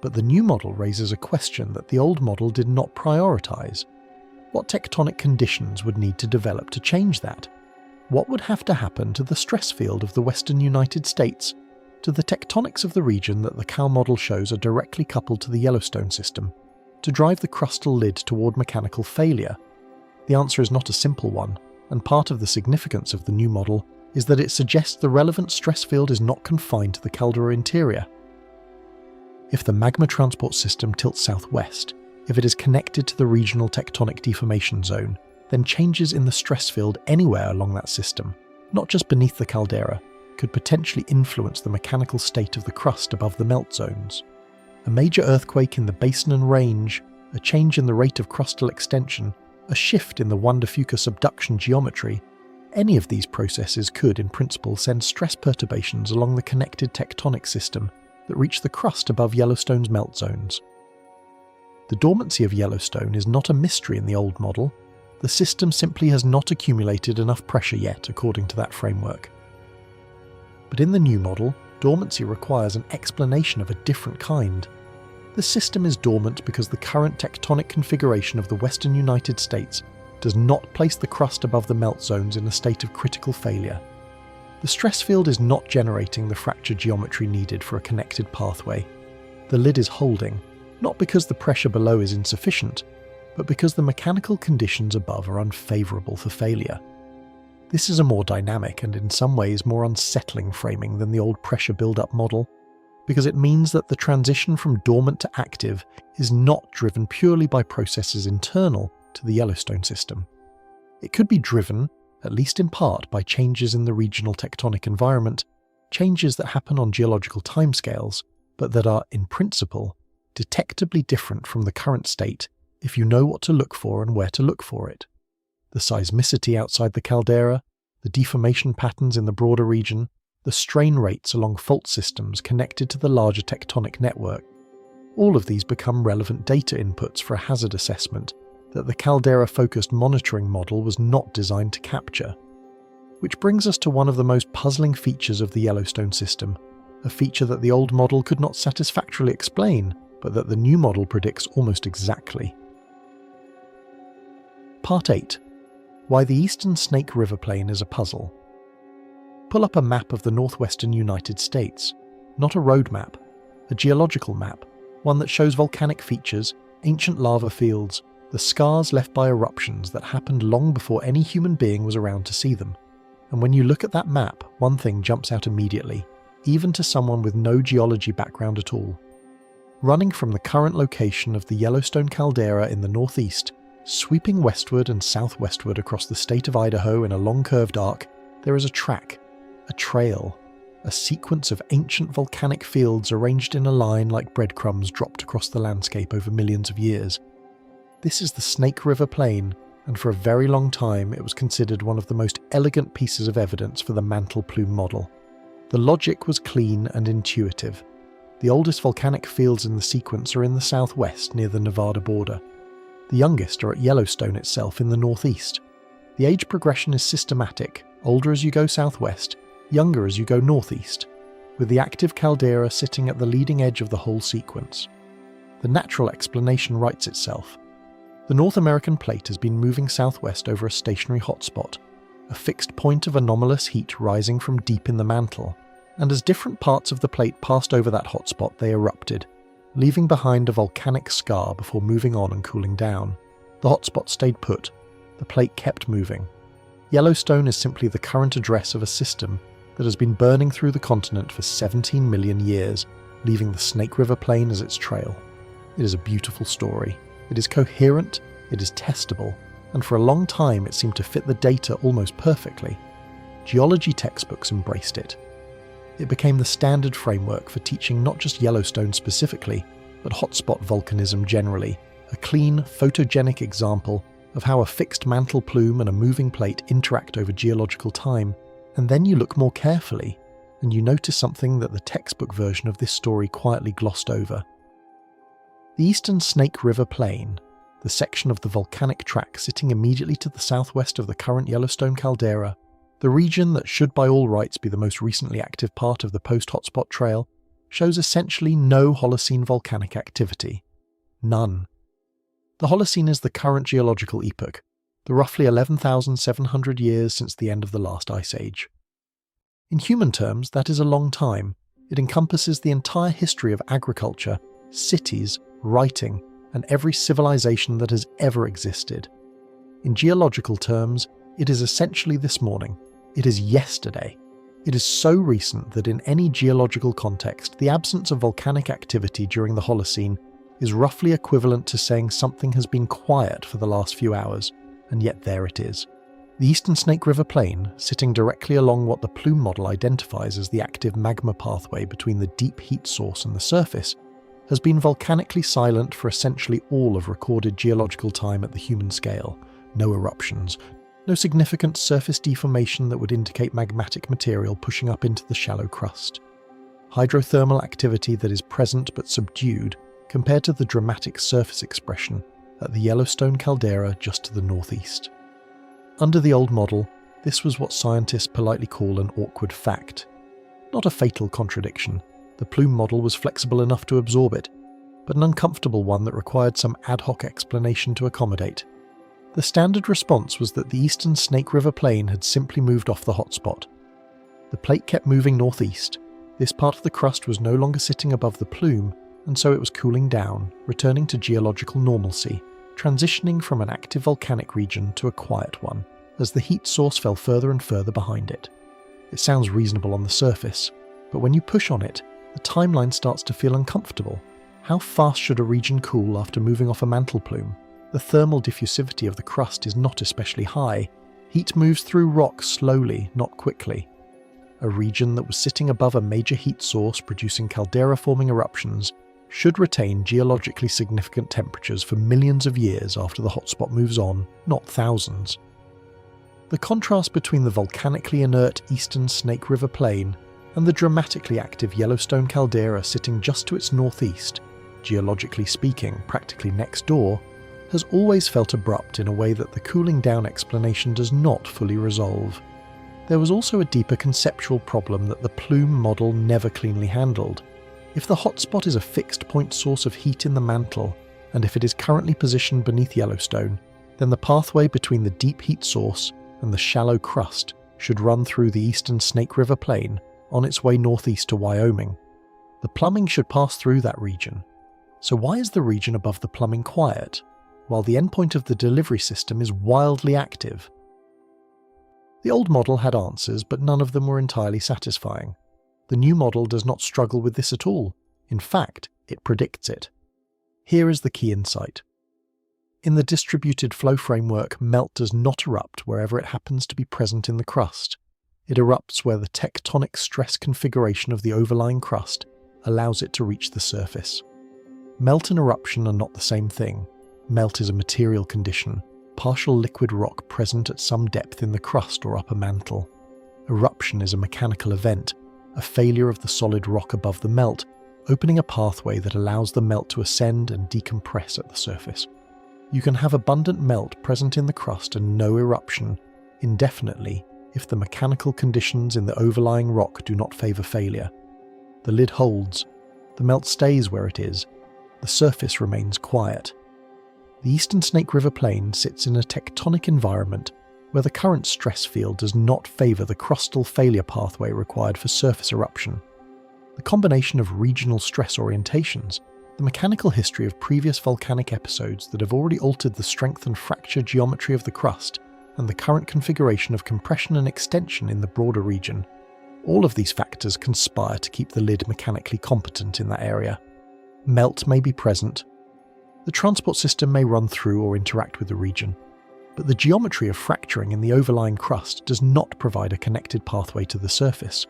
But the new model raises a question that the old model did not prioritize. What tectonic conditions would need to develop to change that? What would have to happen to the stress field of the western United States, to the tectonics of the region that the Cal model shows are directly coupled to the Yellowstone system, to drive the crustal lid toward mechanical failure? The answer is not a simple one, and part of the significance of the new model is that it suggests the relevant stress field is not confined to the caldera interior. If the magma transport system tilts southwest, if it is connected to the regional tectonic deformation zone, then changes in the stress field anywhere along that system, not just beneath the caldera, could potentially influence the mechanical state of the crust above the melt zones. A major earthquake in the basin and range, a change in the rate of crustal extension, a shift in the Juan de Fuca subduction geometry, any of these processes could, in principle, send stress perturbations along the connected tectonic system that reach the crust above Yellowstone's melt zones. The dormancy of Yellowstone is not a mystery in the old model. The system simply has not accumulated enough pressure yet, according to that framework. But in the new model, dormancy requires an explanation of a different kind. The system is dormant because the current tectonic configuration of the western United States does not place the crust above the melt zones in a state of critical failure. The stress field is not generating the fracture geometry needed for a connected pathway. The lid is holding, not because the pressure below is insufficient, but because the mechanical conditions above are unfavourable for failure. This is a more dynamic and in some ways more unsettling framing than the old pressure build-up model, because it means that the transition from dormant to active is not driven purely by processes internal to the Yellowstone system. It could be driven, at least in part, by changes in the regional tectonic environment, changes that happen on geological timescales, but that are, in principle, detectably different from the current state if you know what to look for and where to look for it. The seismicity outside the caldera, the deformation patterns in the broader region, the strain rates along fault systems connected to the larger tectonic network, all of these become relevant data inputs for a hazard assessment that the caldera-focused monitoring model was not designed to capture. Which brings us to one of the most puzzling features of the Yellowstone system, a feature that the old model could not satisfactorily explain, but that the new model predicts almost exactly. Part 8. Why the Eastern Snake River Plain is a puzzle. Pull up a map of the northwestern United States. Not a road map, a geological map, one that shows volcanic features, ancient lava fields, the scars left by eruptions that happened long before any human being was around to see them. And when you look at that map, one thing jumps out immediately, even to someone with no geology background at all. Running from the current location of the Yellowstone caldera in the northeast, sweeping westward and southwestward across the state of Idaho in a long curved arc, there is a track, a trail, a sequence of ancient volcanic fields arranged in a line like breadcrumbs dropped across the landscape over millions of years. This is the Snake River Plain, and for a very long time it was considered one of the most elegant pieces of evidence for the mantle plume model. The logic was clean and intuitive. The oldest volcanic fields in the sequence are in the southwest near the Nevada border. The youngest are at Yellowstone itself in the northeast. The age progression is systematic, older as you go southwest, younger as you go northeast, with the active caldera sitting at the leading edge of the whole sequence. the natural explanation writes itself. The North American plate has been moving southwest over a stationary hotspot, a fixed point of anomalous heat rising from deep in the mantle, and as different parts of the plate passed over that hotspot, they erupted, leaving behind a volcanic scar before moving on and cooling down. The hotspot stayed put. The plate kept moving. Yellowstone is simply the current address of a system that has been burning through the continent for 17 million years, leaving the Snake River Plain as its trail. It is a beautiful story. It is coherent, it is testable, and for a long time it seemed to fit the data almost perfectly. Geology textbooks embraced it. It became the standard framework for teaching not just Yellowstone specifically, but hotspot volcanism generally, a clean, photogenic example of how a fixed mantle plume and a moving plate interact over geological time. And then you look more carefully, and you notice something that the textbook version of this story quietly glossed over. The eastern Snake River Plain, the section of the volcanic tract sitting immediately to the southwest of the current Yellowstone caldera, the region that should by all rights be the most recently active part of the post-hotspot trail, shows essentially no Holocene volcanic activity. None. The Holocene is the current geological epoch, the roughly 11,700 years since the end of the last ice age. In human terms, that is a long time. It encompasses the entire history of agriculture, cities, writing, and every civilization that has ever existed. In geological terms, it is essentially this morning. It is yesterday. It is so recent that in any geological context, the absence of volcanic activity during the Holocene is roughly equivalent to saying something has been quiet for the last few hours, and yet there it is. The eastern Snake River Plain, sitting directly along what the plume model identifies as the active magma pathway between the deep heat source and the surface, has been volcanically silent for essentially all of recorded geological time at the human scale. No eruptions, no significant surface deformation that would indicate magmatic material pushing up into the shallow crust. Hydrothermal activity that is present but subdued compared to the dramatic surface expression at the Yellowstone caldera just to the northeast. Under the old model, this was what scientists politely call an awkward fact. Not a fatal contradiction. The plume model was flexible enough to absorb it, but an uncomfortable one that required some ad hoc explanation to accommodate. The standard response was that the eastern Snake River Plain had simply moved off the hotspot. The plate kept moving northeast. This part of the crust was no longer sitting above the plume, and so it was cooling down, returning to geological normalcy, transitioning from an active volcanic region to a quiet one, as the heat source fell further and further behind it. It sounds reasonable on the surface, but when you push on it, the timeline starts to feel uncomfortable. How fast should a region cool after moving off a mantle plume? The thermal diffusivity of the crust is not especially high. Heat moves through rock slowly, not quickly. A region that was sitting above a major heat source producing caldera-forming eruptions should retain geologically significant temperatures for millions of years after the hotspot moves on, not thousands. The contrast between the volcanically inert eastern Snake River Plain and the dramatically active Yellowstone caldera sitting just to its northeast, geologically speaking practically next door, has always felt abrupt in a way that the cooling down explanation does not fully resolve. There was also a deeper conceptual problem that the plume model never cleanly handled. If the hotspot is a fixed point source of heat in the mantle, and if it is currently positioned beneath Yellowstone, then the pathway between the deep heat source and the shallow crust should run through the eastern Snake River Plain on its way northeast to Wyoming. The plumbing should pass through that region. So why is the region above the plumbing quiet, while the endpoint of the delivery system is wildly active? The old model had answers, but none of them were entirely satisfying. The new model does not struggle with this at all. In fact, it predicts it. Here is the key insight. In the distributed flow framework, melt does not erupt wherever it happens to be present in the crust. It erupts where the tectonic stress configuration of the overlying crust allows it to reach the surface. Melt and eruption are not the same thing. Melt is a material condition, partial liquid rock present at some depth in the crust or upper mantle. Eruption is a mechanical event, a failure of the solid rock above the melt, opening a pathway that allows the melt to ascend and decompress at the surface. You can have abundant melt present in the crust and no eruption indefinitely if the mechanical conditions in the overlying rock do not favour failure. The lid holds. The melt stays where it is. the surface remains quiet. The Eastern Snake River Plain sits in a tectonic environment where the current stress field does not favour the crustal failure pathway required for surface eruption. The combination of regional stress orientations, the mechanical history of previous volcanic episodes that have already altered the strength and fracture geometry of the crust, and the current configuration of compression and extension in the broader region, all of these factors conspire to keep the lid mechanically competent in that area. Melt may be present, the transport system may run through or interact with the region, but the geometry of fracturing in the overlying crust does not provide a connected pathway to the surface.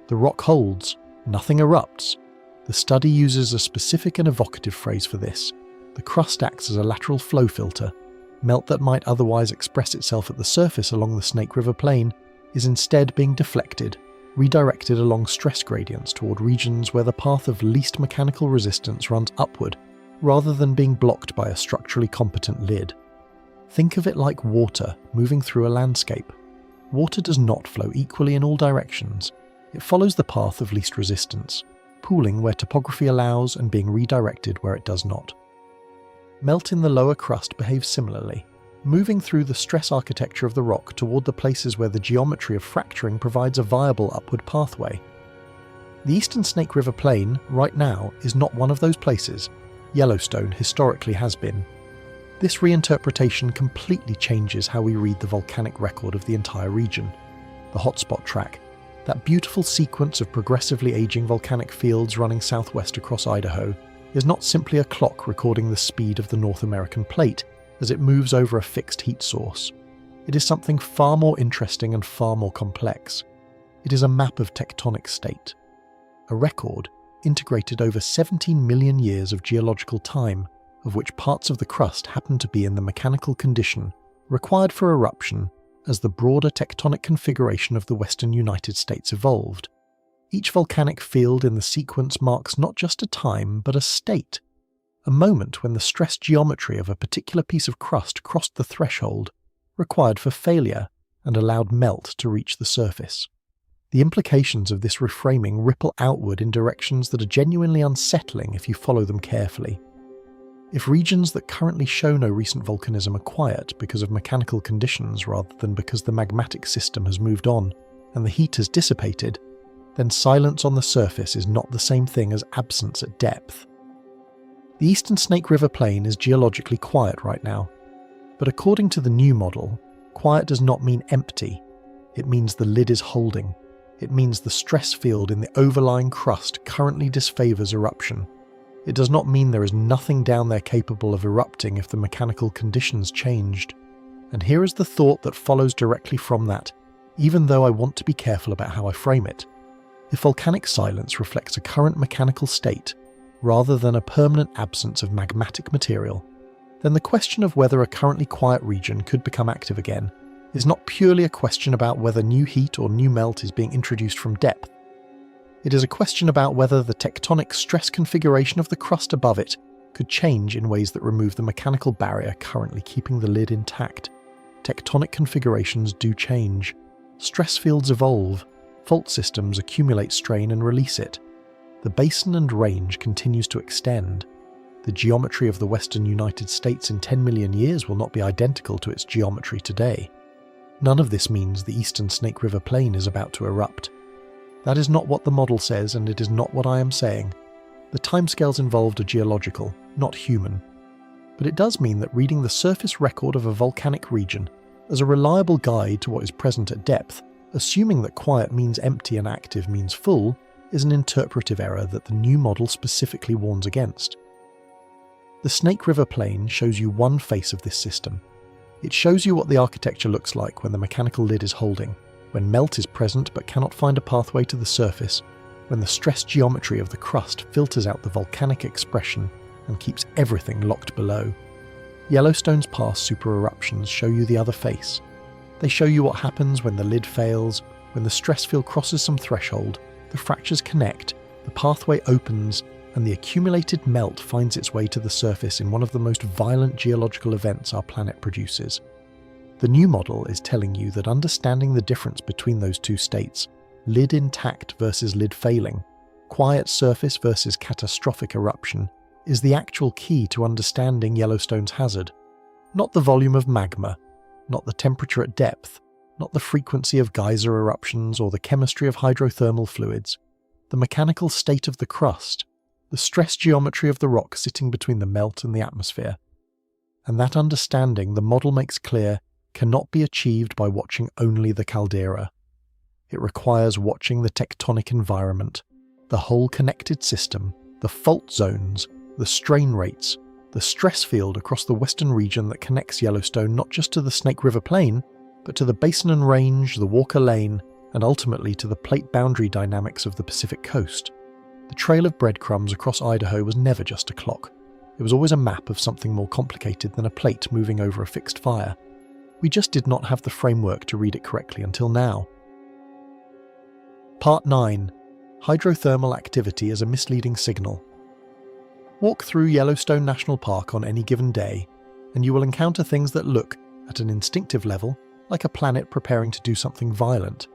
The rock holds, nothing erupts. The study uses a specific and evocative phrase for this. The crust acts as a lateral flow filter. Melt that might otherwise express itself at the surface along the Snake River Plain is instead being deflected, redirected along stress gradients toward regions where the path of least mechanical resistance runs upward, rather than being blocked by a structurally competent lid. Think of it like water moving through a landscape. Water does not flow equally in all directions. It follows the path of least resistance, pooling where topography allows and being redirected where it does not. Melt in the lower crust behaves similarly, moving through the stress architecture of the rock toward the places where the geometry of fracturing provides a viable upward pathway. The Eastern Snake River Plain, right now, is not one of those places. Yellowstone historically has been. This reinterpretation completely changes how we read the volcanic record of the entire region. The hotspot track, that beautiful sequence of progressively aging volcanic fields running southwest across Idaho, is not simply a clock recording the speed of the North American plate as it moves over a fixed heat source. It is something far more interesting and far more complex. It is a map of tectonic state. A record integrated over 17 million years of geological time, of which parts of the crust happen to be in the mechanical condition required for eruption as the broader tectonic configuration of the western United States evolved. Each volcanic field in the sequence marks not just a time, but a state, a moment when the stress geometry of a particular piece of crust crossed the threshold required for failure and allowed melt to reach the surface. The implications of this reframing ripple outward in directions that are genuinely unsettling if you follow them carefully. If regions that currently show no recent volcanism are quiet because of mechanical conditions rather than because the magmatic system has moved on and the heat has dissipated, then silence on the surface is not the same thing as absence at depth. The Eastern Snake River Plain is geologically quiet right now, but according to the new model, quiet does not mean empty. It means the lid is holding. It means the stress field in the overlying crust currently disfavors eruption. It does not mean there is nothing down there capable of erupting if the mechanical conditions changed. And here is the thought that follows directly from that, even though I want to be careful about how I frame it. If volcanic silence reflects a current mechanical state, rather than a permanent absence of magmatic material, then the question of whether a currently quiet region could become active again is not purely a question about whether new heat or new melt is being introduced from depth. It is a question about whether the tectonic stress configuration of the crust above it could change in ways that remove the mechanical barrier currently keeping the lid intact. Tectonic configurations do change. Stress fields evolve. Fault systems accumulate strain and release it. The basin and range continues to extend. The geometry of the western United States in 10 million years will not be identical to its geometry today. None of this means the Eastern Snake River Plain is about to erupt. That is not what the model says, and it is not what I am saying. The timescales involved are geological, not human. But it does mean that reading the surface record of a volcanic region as a reliable guide to what is present at depth, assuming that quiet means empty and active means full, is an interpretive error that the new model specifically warns against. The Snake River Plain shows you one face of this system. It shows you what the architecture looks like when the mechanical lid is holding, when melt is present but cannot find a pathway to the surface, when the stress geometry of the crust filters out the volcanic expression and keeps everything locked below. Yellowstone's past supereruptions show you the other face. They show you what happens when the lid fails, when the stress field crosses some threshold, the fractures connect, the pathway opens, and the accumulated melt finds its way to the surface in one of the most violent geological events our planet produces. The new model is telling you that understanding the difference between those two states, lid intact versus lid failing, quiet surface versus catastrophic eruption, is the actual key to understanding Yellowstone's hazard. Not the volume of magma, not the temperature at depth, not the frequency of geyser eruptions or the chemistry of hydrothermal fluids, the mechanical state of the crust, the stress geometry of the rock sitting between the melt and the atmosphere. And that understanding, the model makes clear, cannot be achieved by watching only the caldera. It requires watching the tectonic environment, the whole connected system, the fault zones, the strain rates, the stress field across the western region that connects Yellowstone not just to the Snake River Plain, but to the Basin and Range, the Walker Lane, and ultimately to the plate boundary dynamics of the Pacific coast. The trail of breadcrumbs across Idaho was never just a clock. It was always a map of something more complicated than a plate moving over a fixed fire. We just did not have the framework to read it correctly until now. Part 9. Hydrothermal activity as a misleading signal. Walk through Yellowstone National Park on any given day, and you will encounter things that look, at an instinctive level, like a planet preparing to do something violent.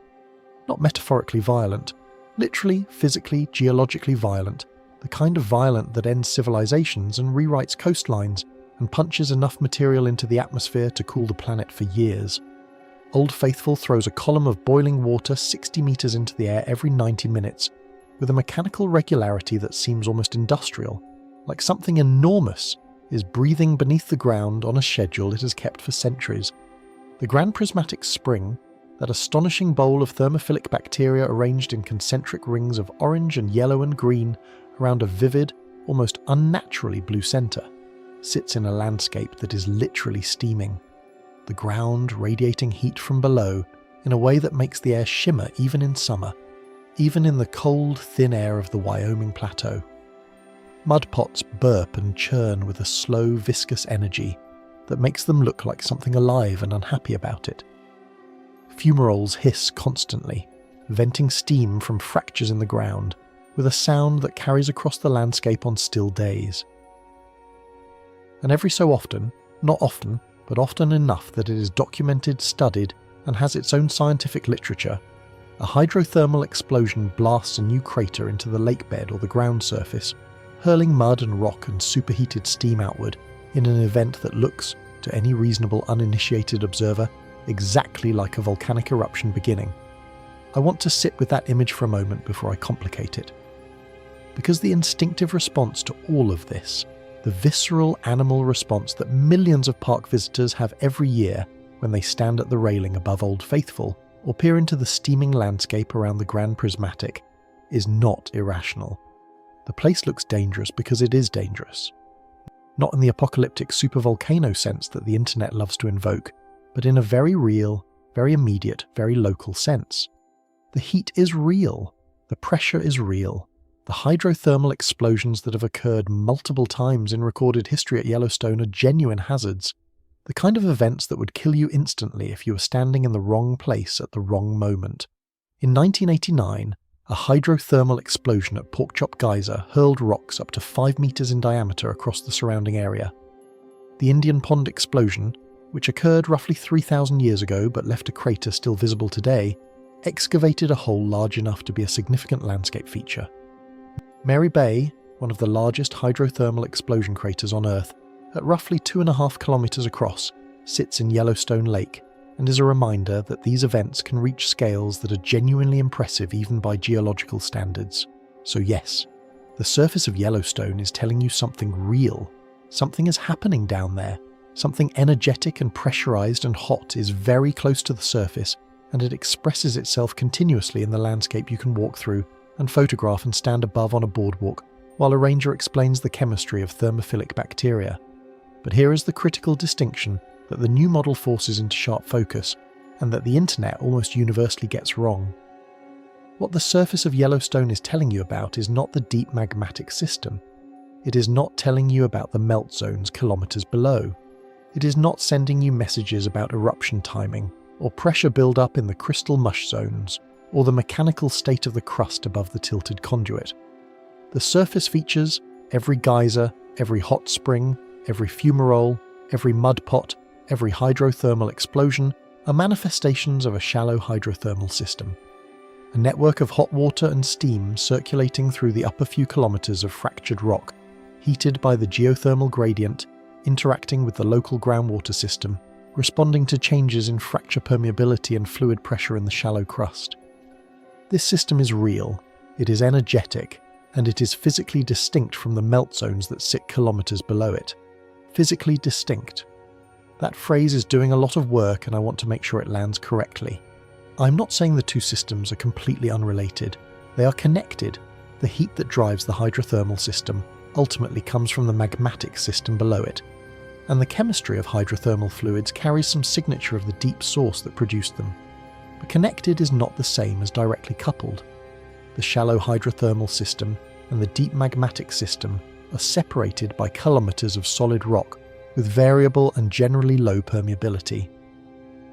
Not metaphorically violent, literally, physically, geologically violent, the kind of violent that ends civilizations and rewrites coastlines and punches enough material into the atmosphere to cool the planet for years. Old Faithful throws a column of boiling water 60 meters into the air every 90 minutes, with a mechanical regularity that seems almost industrial, like something enormous is breathing beneath the ground on a schedule it has kept for centuries. The Grand Prismatic Spring, that astonishing bowl of thermophilic bacteria arranged in concentric rings of orange and yellow and green around a vivid, almost unnaturally blue centre, sits in a landscape that is literally steaming, the ground radiating heat from below in a way that makes the air shimmer even in summer, even in the cold, thin air of the Wyoming Plateau. Mud pots burp and churn with a slow, viscous energy that makes them look like something alive and unhappy about it. Fumaroles hiss constantly, venting steam from fractures in the ground, with a sound that carries across the landscape on still days. And every so often, not often, but often enough that it is documented, studied, and has its own scientific literature, a hydrothermal explosion blasts a new crater into the lake bed or the ground surface, hurling mud and rock and superheated steam outward in an event that looks, to any reasonable uninitiated observer, exactly like a volcanic eruption beginning. I want to sit with that image for a moment before I complicate it. Because the instinctive response to all of this, the visceral animal response that millions of park visitors have every year when they stand at the railing above Old Faithful or peer into the steaming landscape around the Grand Prismatic, is not irrational. The place looks dangerous because it is dangerous. Not in the apocalyptic supervolcano sense that the internet loves to invoke, but in a very real, very immediate, very local sense. The heat is real. The pressure is real. The hydrothermal explosions that have occurred multiple times in recorded history at Yellowstone are genuine hazards, the kind of events that would kill you instantly if you were standing in the wrong place at the wrong moment. In 1989, a hydrothermal explosion at Porkchop Geyser hurled rocks up to 5 meters in diameter across the surrounding area. The Indian Pond explosion, which occurred roughly 3,000 years ago but left a crater still visible today, excavated a hole large enough to be a significant landscape feature. Mary Bay, one of the largest hydrothermal explosion craters on Earth, at roughly 2.5 kilometers across, sits in Yellowstone Lake, and is a reminder that these events can reach scales that are genuinely impressive even by geological standards. So yes, the surface of Yellowstone is telling you something real. Something is happening down there. Something energetic and pressurized and hot is very close to the surface, and it expresses itself continuously in the landscape you can walk through and photograph and stand above on a boardwalk, while a ranger explains the chemistry of thermophilic bacteria. But here is the critical distinction that the new model forces into sharp focus, and that the internet almost universally gets wrong. What the surface of Yellowstone is telling you about is not the deep magmatic system. It is not telling you about the melt zones kilometers below. It is not sending you messages about eruption timing, or pressure build-up in the crystal mush zones, or the mechanical state of the crust above the tilted conduit. The surface features, every geyser, every hot spring, every fumarole, every mud pot, every hydrothermal explosion, are manifestations of a shallow hydrothermal system. A network of hot water and steam circulating through the upper few kilometers of fractured rock, heated by the geothermal gradient, interacting with the local groundwater system, responding to changes in fracture permeability and fluid pressure in the shallow crust. This system is real, it is energetic, and it is physically distinct from the melt zones that sit kilometers below it. Physically distinct. That phrase is doing a lot of work, and I want to make sure it lands correctly. I'm not saying the two systems are completely unrelated. They are connected. The heat that drives the hydrothermal system ultimately comes from the magmatic system below it, and the chemistry of hydrothermal fluids carries some signature of the deep source that produced them. But connected is not the same as directly coupled. The shallow hydrothermal system and the deep magmatic system are separated by kilometers of solid rock with variable and generally low permeability.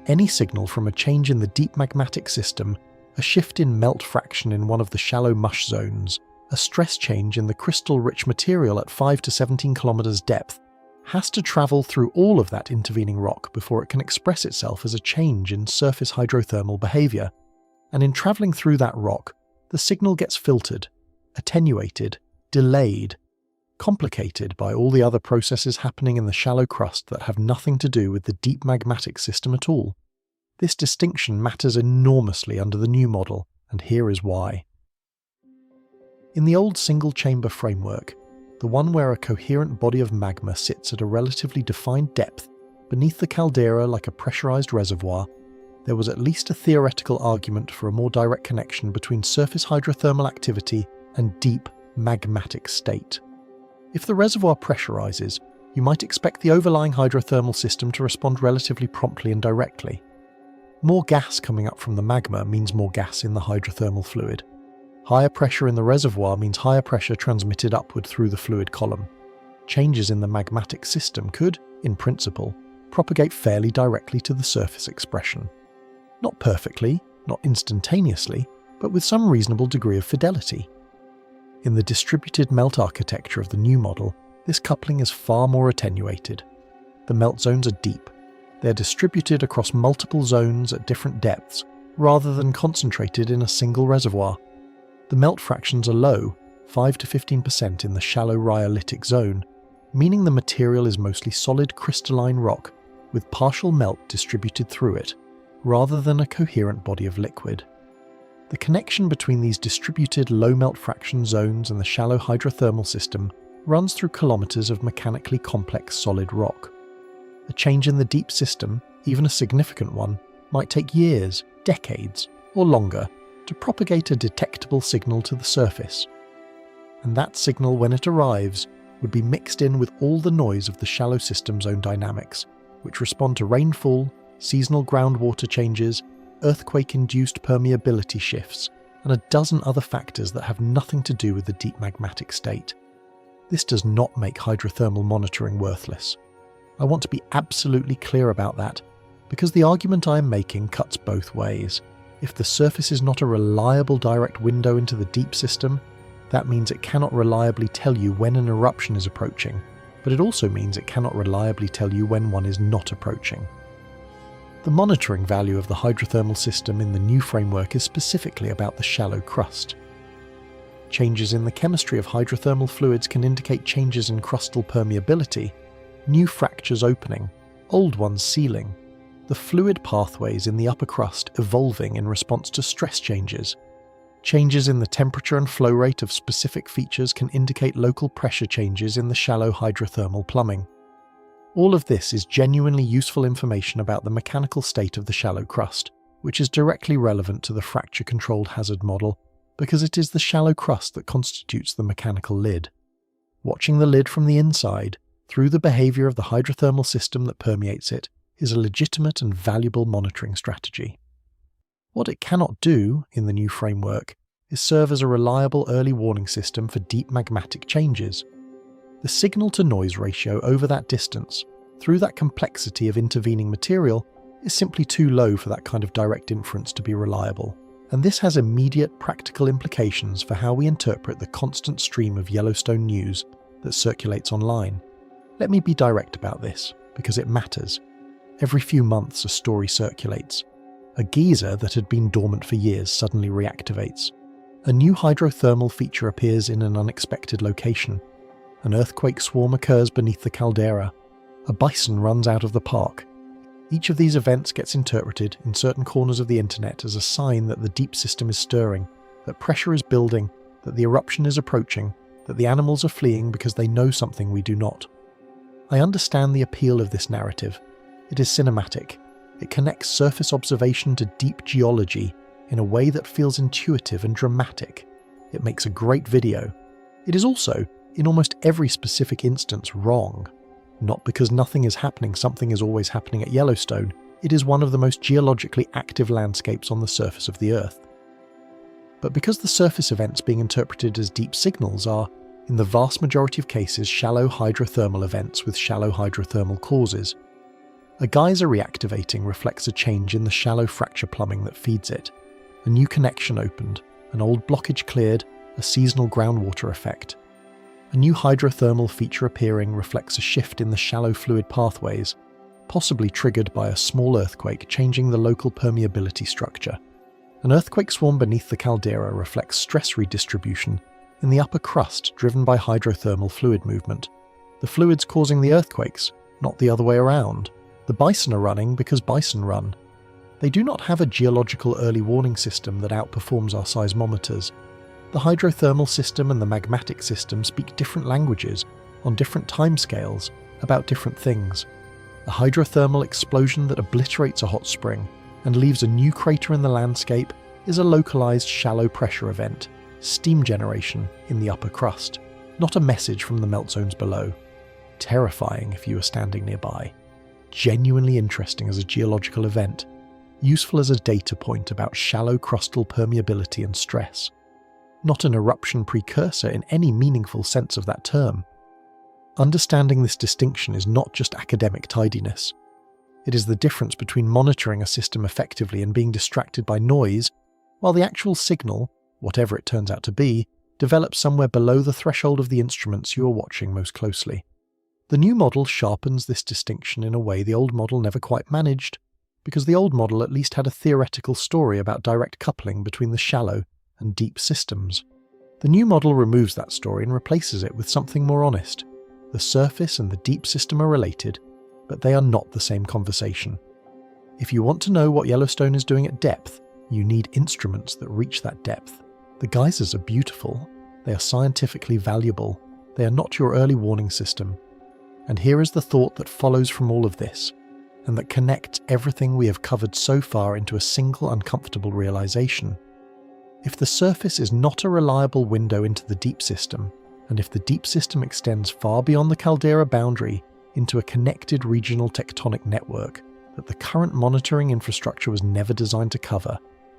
Any signal from a change in the deep magmatic system, a shift in melt fraction in one of the shallow mush zones, a stress change in the crystal-rich material at 5 to 17 kilometers depth, has to travel through all of that intervening rock before it can express itself as a change in surface hydrothermal behavior. And in traveling through that rock, the signal gets filtered, attenuated, delayed, complicated by all the other processes happening in the shallow crust that have nothing to do with the deep magmatic system at all. This distinction matters enormously under the new model, and here is why. In the old single-chamber framework, the one where a coherent body of magma sits at a relatively defined depth beneath the caldera like a pressurized reservoir, there was at least a theoretical argument for a more direct connection between surface hydrothermal activity and deep magmatic state. If the reservoir pressurizes, you might expect the overlying hydrothermal system to respond relatively promptly and directly. More gas coming up from the magma means more gas in the hydrothermal fluid. Higher pressure in the reservoir means higher pressure transmitted upward through the fluid column. Changes in the magmatic system could, in principle, propagate fairly directly to the surface expression. Not perfectly, not instantaneously, but with some reasonable degree of fidelity. In the distributed melt architecture of the new model, this coupling is far more attenuated. The melt zones are deep. They are distributed across multiple zones at different depths, rather than concentrated in a single reservoir. The melt fractions are low, 5 to 15% in the shallow rhyolitic zone, meaning the material is mostly solid crystalline rock with partial melt distributed through it, rather than a coherent body of liquid. The connection between these distributed low melt fraction zones and the shallow hydrothermal system runs through kilometers of mechanically complex solid rock. A change in the deep system, even a significant one, might take years, decades, or longer to propagate a detectable signal to the surface. And that signal, when it arrives, would be mixed in with all the noise of the shallow system's own dynamics, which respond to rainfall, seasonal groundwater changes, earthquake-induced permeability shifts, and a dozen other factors that have nothing to do with the deep magmatic state. This does not make hydrothermal monitoring worthless. I want to be absolutely clear about that, because the argument I am making cuts both ways. If the surface is not a reliable direct window into the deep system, that means it cannot reliably tell you when an eruption is approaching, but it also means it cannot reliably tell you when one is not approaching. The monitoring value of the hydrothermal system in the new framework is specifically about the shallow crust. Changes in the chemistry of hydrothermal fluids can indicate changes in crustal permeability, new fractures opening, old ones sealing, the fluid pathways in the upper crust evolving in response to stress changes. Changes in the temperature and flow rate of specific features can indicate local pressure changes in the shallow hydrothermal plumbing. All of this is genuinely useful information about the mechanical state of the shallow crust, which is directly relevant to the fracture-controlled hazard model because it is the shallow crust that constitutes the mechanical lid. Watching the lid from the inside, through the behavior of the hydrothermal system that permeates it, is a legitimate and valuable monitoring strategy. What it cannot do, in the new framework, is serve as a reliable early warning system for deep magmatic changes. The signal-to-noise ratio over that distance, through that complexity of intervening material, is simply too low for that kind of direct inference to be reliable, and this has immediate practical implications for how we interpret the constant stream of Yellowstone news that circulates online. Let me be direct about this, because it matters. Every few months a story circulates. A geyser that had been dormant for years suddenly reactivates. A new hydrothermal feature appears in an unexpected location. An earthquake swarm occurs beneath the caldera. A bison runs out of the park. Each of these events gets interpreted in certain corners of the internet as a sign that the deep system is stirring, that pressure is building, that the eruption is approaching, that the animals are fleeing because they know something we do not. I understand the appeal of this narrative. It is cinematic. It connects surface observation to deep geology in a way that feels intuitive and dramatic. It makes a great video. It is also, in almost every specific instance, wrong. Not because nothing is happening, something is always happening at Yellowstone. It is one of the most geologically active landscapes on the surface of the Earth. But because the surface events being interpreted as deep signals are, in the vast majority of cases, shallow hydrothermal events with shallow hydrothermal causes, a geyser reactivating reflects a change in the shallow fracture plumbing that feeds it. A new connection opened, an old blockage cleared, a seasonal groundwater effect. A new hydrothermal feature appearing reflects a shift in the shallow fluid pathways, possibly triggered by a small earthquake changing the local permeability structure. An earthquake swarm beneath the caldera reflects stress redistribution in the upper crust driven by hydrothermal fluid movement. The fluids causing the earthquakes, not the other way around. The bison are running because bison run. They do not have a geological early warning system that outperforms our seismometers. The hydrothermal system and the magmatic system speak different languages on different timescales about different things. A hydrothermal explosion that obliterates a hot spring and leaves a new crater in the landscape is a localized shallow pressure event, steam generation in the upper crust, not a message from the melt zones below. Terrifying if you were standing nearby. Genuinely interesting as a geological event, useful as a data point about shallow crustal permeability and stress. Not an eruption precursor in any meaningful sense of that term. Understanding this distinction is not just academic tidiness. It is the difference between monitoring a system effectively and being distracted by noise, while the actual signal, whatever it turns out to be, develops somewhere below the threshold of the instruments you are watching most closely. The new model sharpens this distinction in a way the old model never quite managed, because the old model at least had a theoretical story about direct coupling between the shallow and deep systems. The new model removes that story and replaces it with something more honest. The surface and the deep system are related, but they are not the same conversation. If you want to know what Yellowstone is doing at depth, you need instruments that reach that depth. The geysers are beautiful. They are scientifically valuable. They are not your early warning system. And here is the thought that follows from all of this, and that connects everything we have covered so far into a single uncomfortable realization. If the surface is not a reliable window into the deep system, and if the deep system extends far beyond the caldera boundary into a connected regional tectonic network that the current monitoring infrastructure was never designed to cover,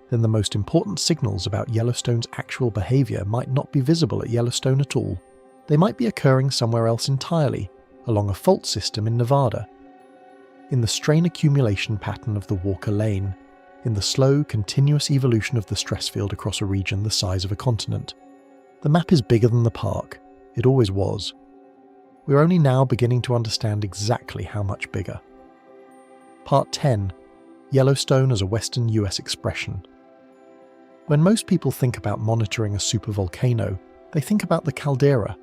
then the most important signals about Yellowstone's actual behavior might not be visible at Yellowstone at all. They might be occurring somewhere else entirely, along a fault system in Nevada. In the strain accumulation pattern of the Walker Lane, in the slow, continuous evolution of the stress field across a region the size of a continent. The map is bigger than the park. It always was. We're only now beginning to understand exactly how much bigger. Part 10. Yellowstone as a Western US expression. When most people think about monitoring a supervolcano, they think about the caldera,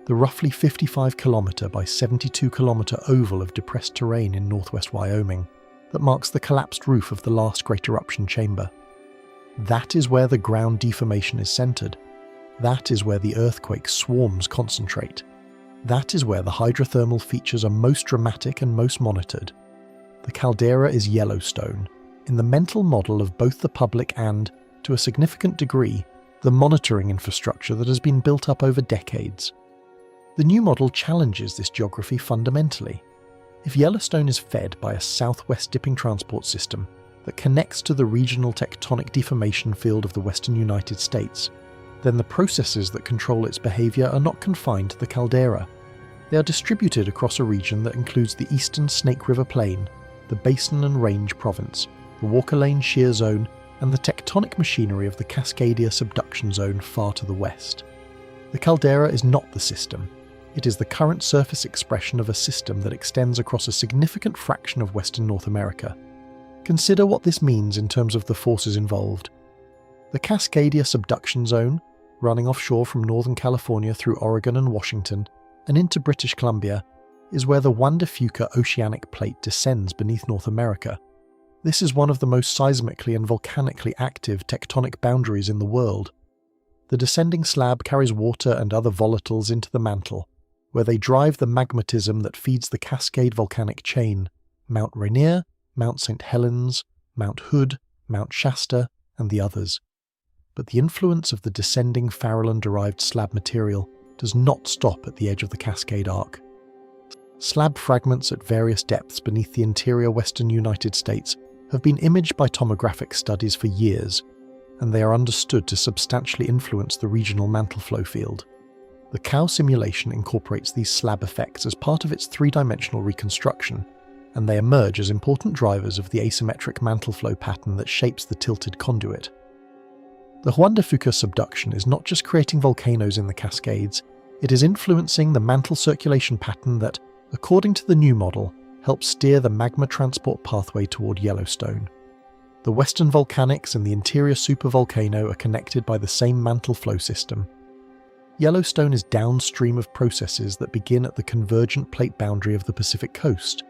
the roughly 55-kilometre by 72-kilometre oval of depressed terrain in northwest Wyoming that marks the collapsed roof of the last great eruption chamber. That is where the ground deformation is centred. That is where the earthquake swarms concentrate. That is where the hydrothermal features are most dramatic and most monitored. The caldera is Yellowstone, in the mental model of both the public and, to a significant degree, the monitoring infrastructure that has been built up over decades. The new model challenges this geography fundamentally. If Yellowstone is fed by a southwest dipping transport system that connects to the regional tectonic deformation field of the western United States, then the processes that control its behaviour are not confined to the caldera. They are distributed across a region that includes the eastern Snake River Plain, the Basin and Range Province, the Walker Lane Shear Zone, and the tectonic machinery of the Cascadia Subduction Zone far to the west. The caldera is not the system. It is the current surface expression of a system that extends across a significant fraction of Western North America. Consider what this means in terms of the forces involved. The Cascadia Subduction Zone, running offshore from Northern California through Oregon and Washington, and into British Columbia, is where the Juan de Fuca oceanic plate descends beneath North America. This is one of the most seismically and volcanically active tectonic boundaries in the world. The descending slab carries water and other volatiles into the mantle, where they drive the magmatism that feeds the Cascade volcanic chain, Mount Rainier, Mount St. Helens, Mount Hood, Mount Shasta, and the others. But the influence of the descending Farallon-derived slab material does not stop at the edge of the Cascade Arc. Slab fragments at various depths beneath the interior western United States have been imaged by tomographic studies for years, and they are understood to substantially influence the regional mantle flow field. The COW simulation incorporates these slab effects as part of its three-dimensional reconstruction, and they emerge as important drivers of the asymmetric mantle flow pattern that shapes the tilted conduit. The Juan de Fuca subduction is not just creating volcanoes in the Cascades, it is influencing the mantle circulation pattern that, according to the new model, helps steer the magma transport pathway toward Yellowstone. The western volcanics and the interior supervolcano are connected by the same mantle flow system. Yellowstone is downstream of processes that begin at the convergent plate boundary of the Pacific coast.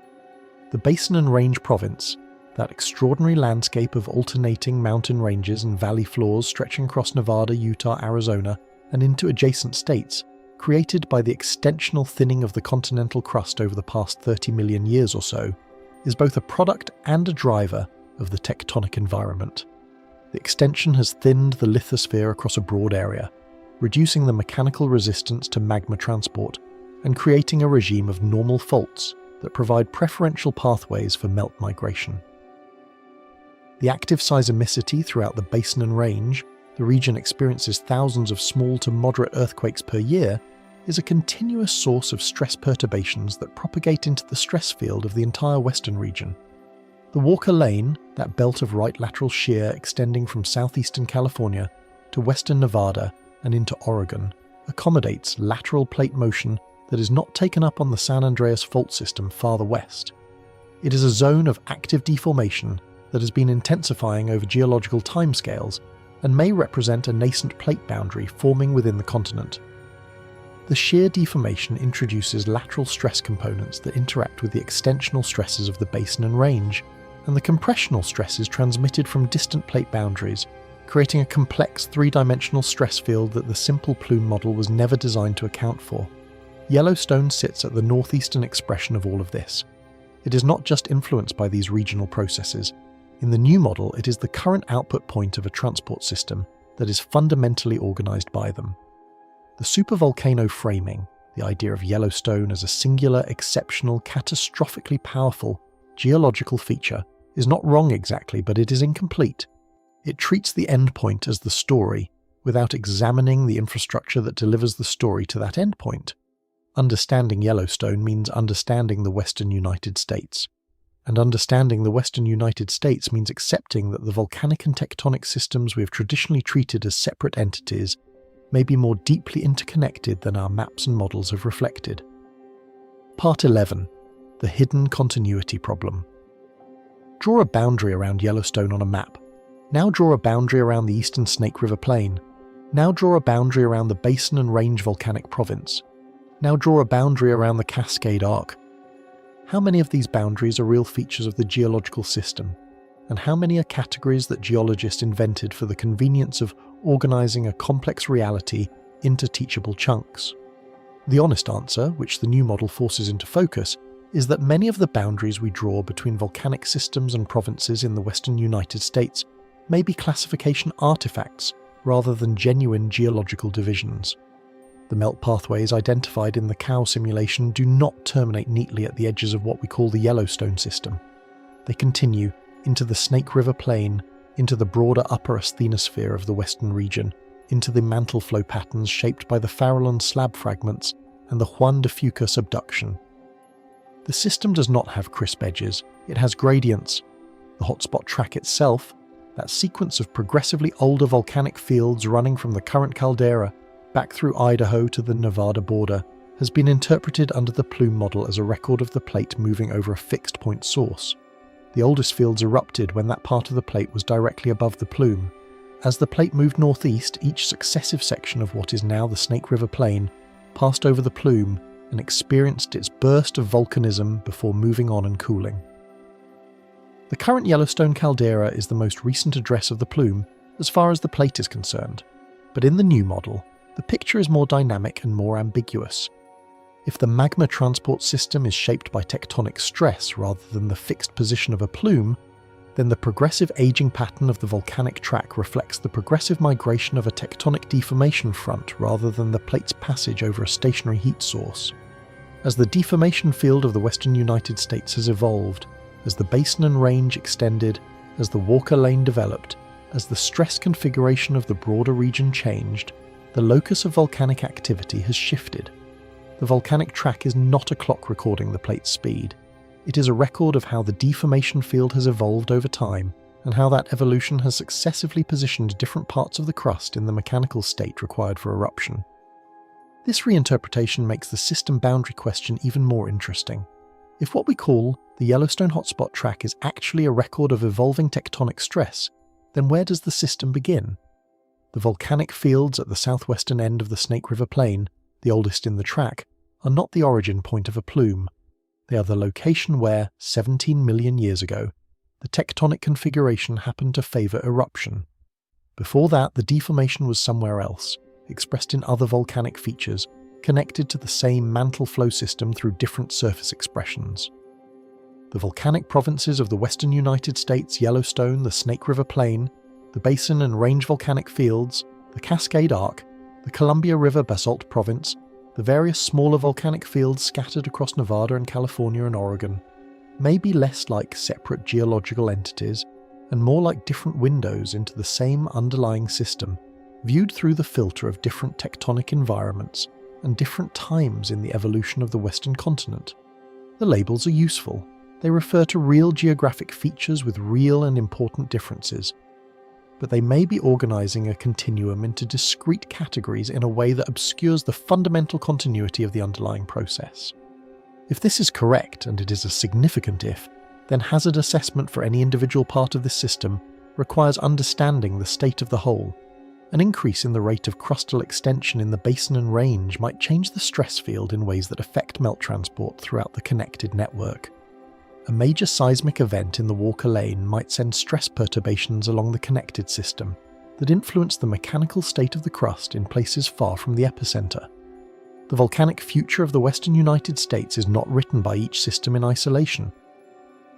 The Basin and Range Province, that extraordinary landscape of alternating mountain ranges and valley floors stretching across Nevada, Utah, Arizona, and into adjacent states, created by the extensional thinning of the continental crust over the past 30 million years or so, is both a product and a driver of the tectonic environment. The extension has thinned the lithosphere across a broad area, reducing the mechanical resistance to magma transport and creating a regime of normal faults that provide preferential pathways for melt migration. The active seismicity throughout the Basin and Range, the region experiences thousands of small to moderate earthquakes per year, is a continuous source of stress perturbations that propagate into the stress field of the entire western region. The Walker Lane, that belt of right lateral shear extending from southeastern California to western Nevada and into Oregon, accommodates lateral plate motion that is not taken up on the San Andreas fault system farther west. It is a zone of active deformation that has been intensifying over geological timescales and may represent a nascent plate boundary forming within the continent. The shear deformation introduces lateral stress components that interact with the extensional stresses of the Basin and Range, and the compressional stresses transmitted from distant plate boundaries, creating a complex three-dimensional stress field that the simple plume model was never designed to account for. Yellowstone sits at the northeastern expression of all of this. It is not just influenced by these regional processes. In the new model, it is the current output point of a transport system that is fundamentally organized by them. The supervolcano framing, the idea of Yellowstone as a singular, exceptional, catastrophically powerful geological feature, is not wrong exactly, but it is incomplete. It treats the endpoint as the story, without examining the infrastructure that delivers the story to that endpoint. Understanding Yellowstone means understanding the western United States. And understanding the western United States means accepting that the volcanic and tectonic systems we have traditionally treated as separate entities may be more deeply interconnected than our maps and models have reflected. Part 11. The Hidden Continuity Problem. Draw a boundary around Yellowstone on a map. Now draw a boundary around the eastern Snake River Plain. Now draw a boundary around the Basin and Range volcanic province. Now draw a boundary around the Cascade Arc. How many of these boundaries are real features of the geological system? And how many are categories that geologists invented for the convenience of organizing a complex reality into teachable chunks? The honest answer, which the new model forces into focus, is that many of the boundaries we draw between volcanic systems and provinces in the western United States may be classification artifacts rather than genuine geological divisions. The melt pathways identified in the COW simulation do not terminate neatly at the edges of what we call the Yellowstone system. They continue into the Snake River Plain, into the broader upper asthenosphere of the western region, into the mantle flow patterns shaped by the Farallon slab fragments and the Juan de Fuca subduction. The system does not have crisp edges, it has gradients. The hotspot track itself, that sequence of progressively older volcanic fields running from the current caldera back through Idaho to the Nevada border, has been interpreted under the plume model as a record of the plate moving over a fixed point source. The oldest fields erupted when that part of the plate was directly above the plume. As the plate moved northeast, each successive section of what is now the Snake River Plain passed over the plume and experienced its burst of volcanism before moving on and cooling. The current Yellowstone caldera is the most recent address of the plume as far as the plate is concerned, but in the new model, the picture is more dynamic and more ambiguous. If the magma transport system is shaped by tectonic stress rather than the fixed position of a plume, then the progressive aging pattern of the volcanic track reflects the progressive migration of a tectonic deformation front rather than the plate's passage over a stationary heat source. As the deformation field of the western United States has evolved, as the basin and range extended, as the Walker Lane developed, as the stress configuration of the broader region changed, the locus of volcanic activity has shifted. The volcanic track is not a clock recording the plate's speed. It is a record of how the deformation field has evolved over time and how that evolution has successively positioned different parts of the crust in the mechanical state required for eruption. This reinterpretation makes the system boundary question even more interesting. If what we call the Yellowstone hotspot track is actually a record of evolving tectonic stress, then where does the system begin? The volcanic fields at the southwestern end of the Snake River Plain, the oldest in the track, are not the origin point of a plume. They are the location where, 17 million years ago, the tectonic configuration happened to favour eruption. Before that, the deformation was somewhere else, expressed in other volcanic features, connected to the same mantle flow system through different surface expressions. The volcanic provinces of the western United States, Yellowstone, the Snake River Plain, the Basin and Range volcanic fields, the Cascade Arc, the Columbia River Basalt Province, the various smaller volcanic fields scattered across Nevada and California and Oregon, may be less like separate geological entities and more like different windows into the same underlying system, viewed through the filter of different tectonic environments and different times in the evolution of the Western continent. The labels are useful. They refer to real geographic features with real and important differences, but they may be organising a continuum into discrete categories in a way that obscures the fundamental continuity of the underlying process. If this is correct, and it is a significant if, then hazard assessment for any individual part of this system requires understanding the state of the whole. An increase in the rate of crustal extension in the basin and range might change the stress field in ways that affect melt transport throughout the connected network. A major seismic event in the Walker Lane might send stress perturbations along the connected system that influence the mechanical state of the crust in places far from the epicenter. The volcanic future of the western United States is not written by each system in isolation.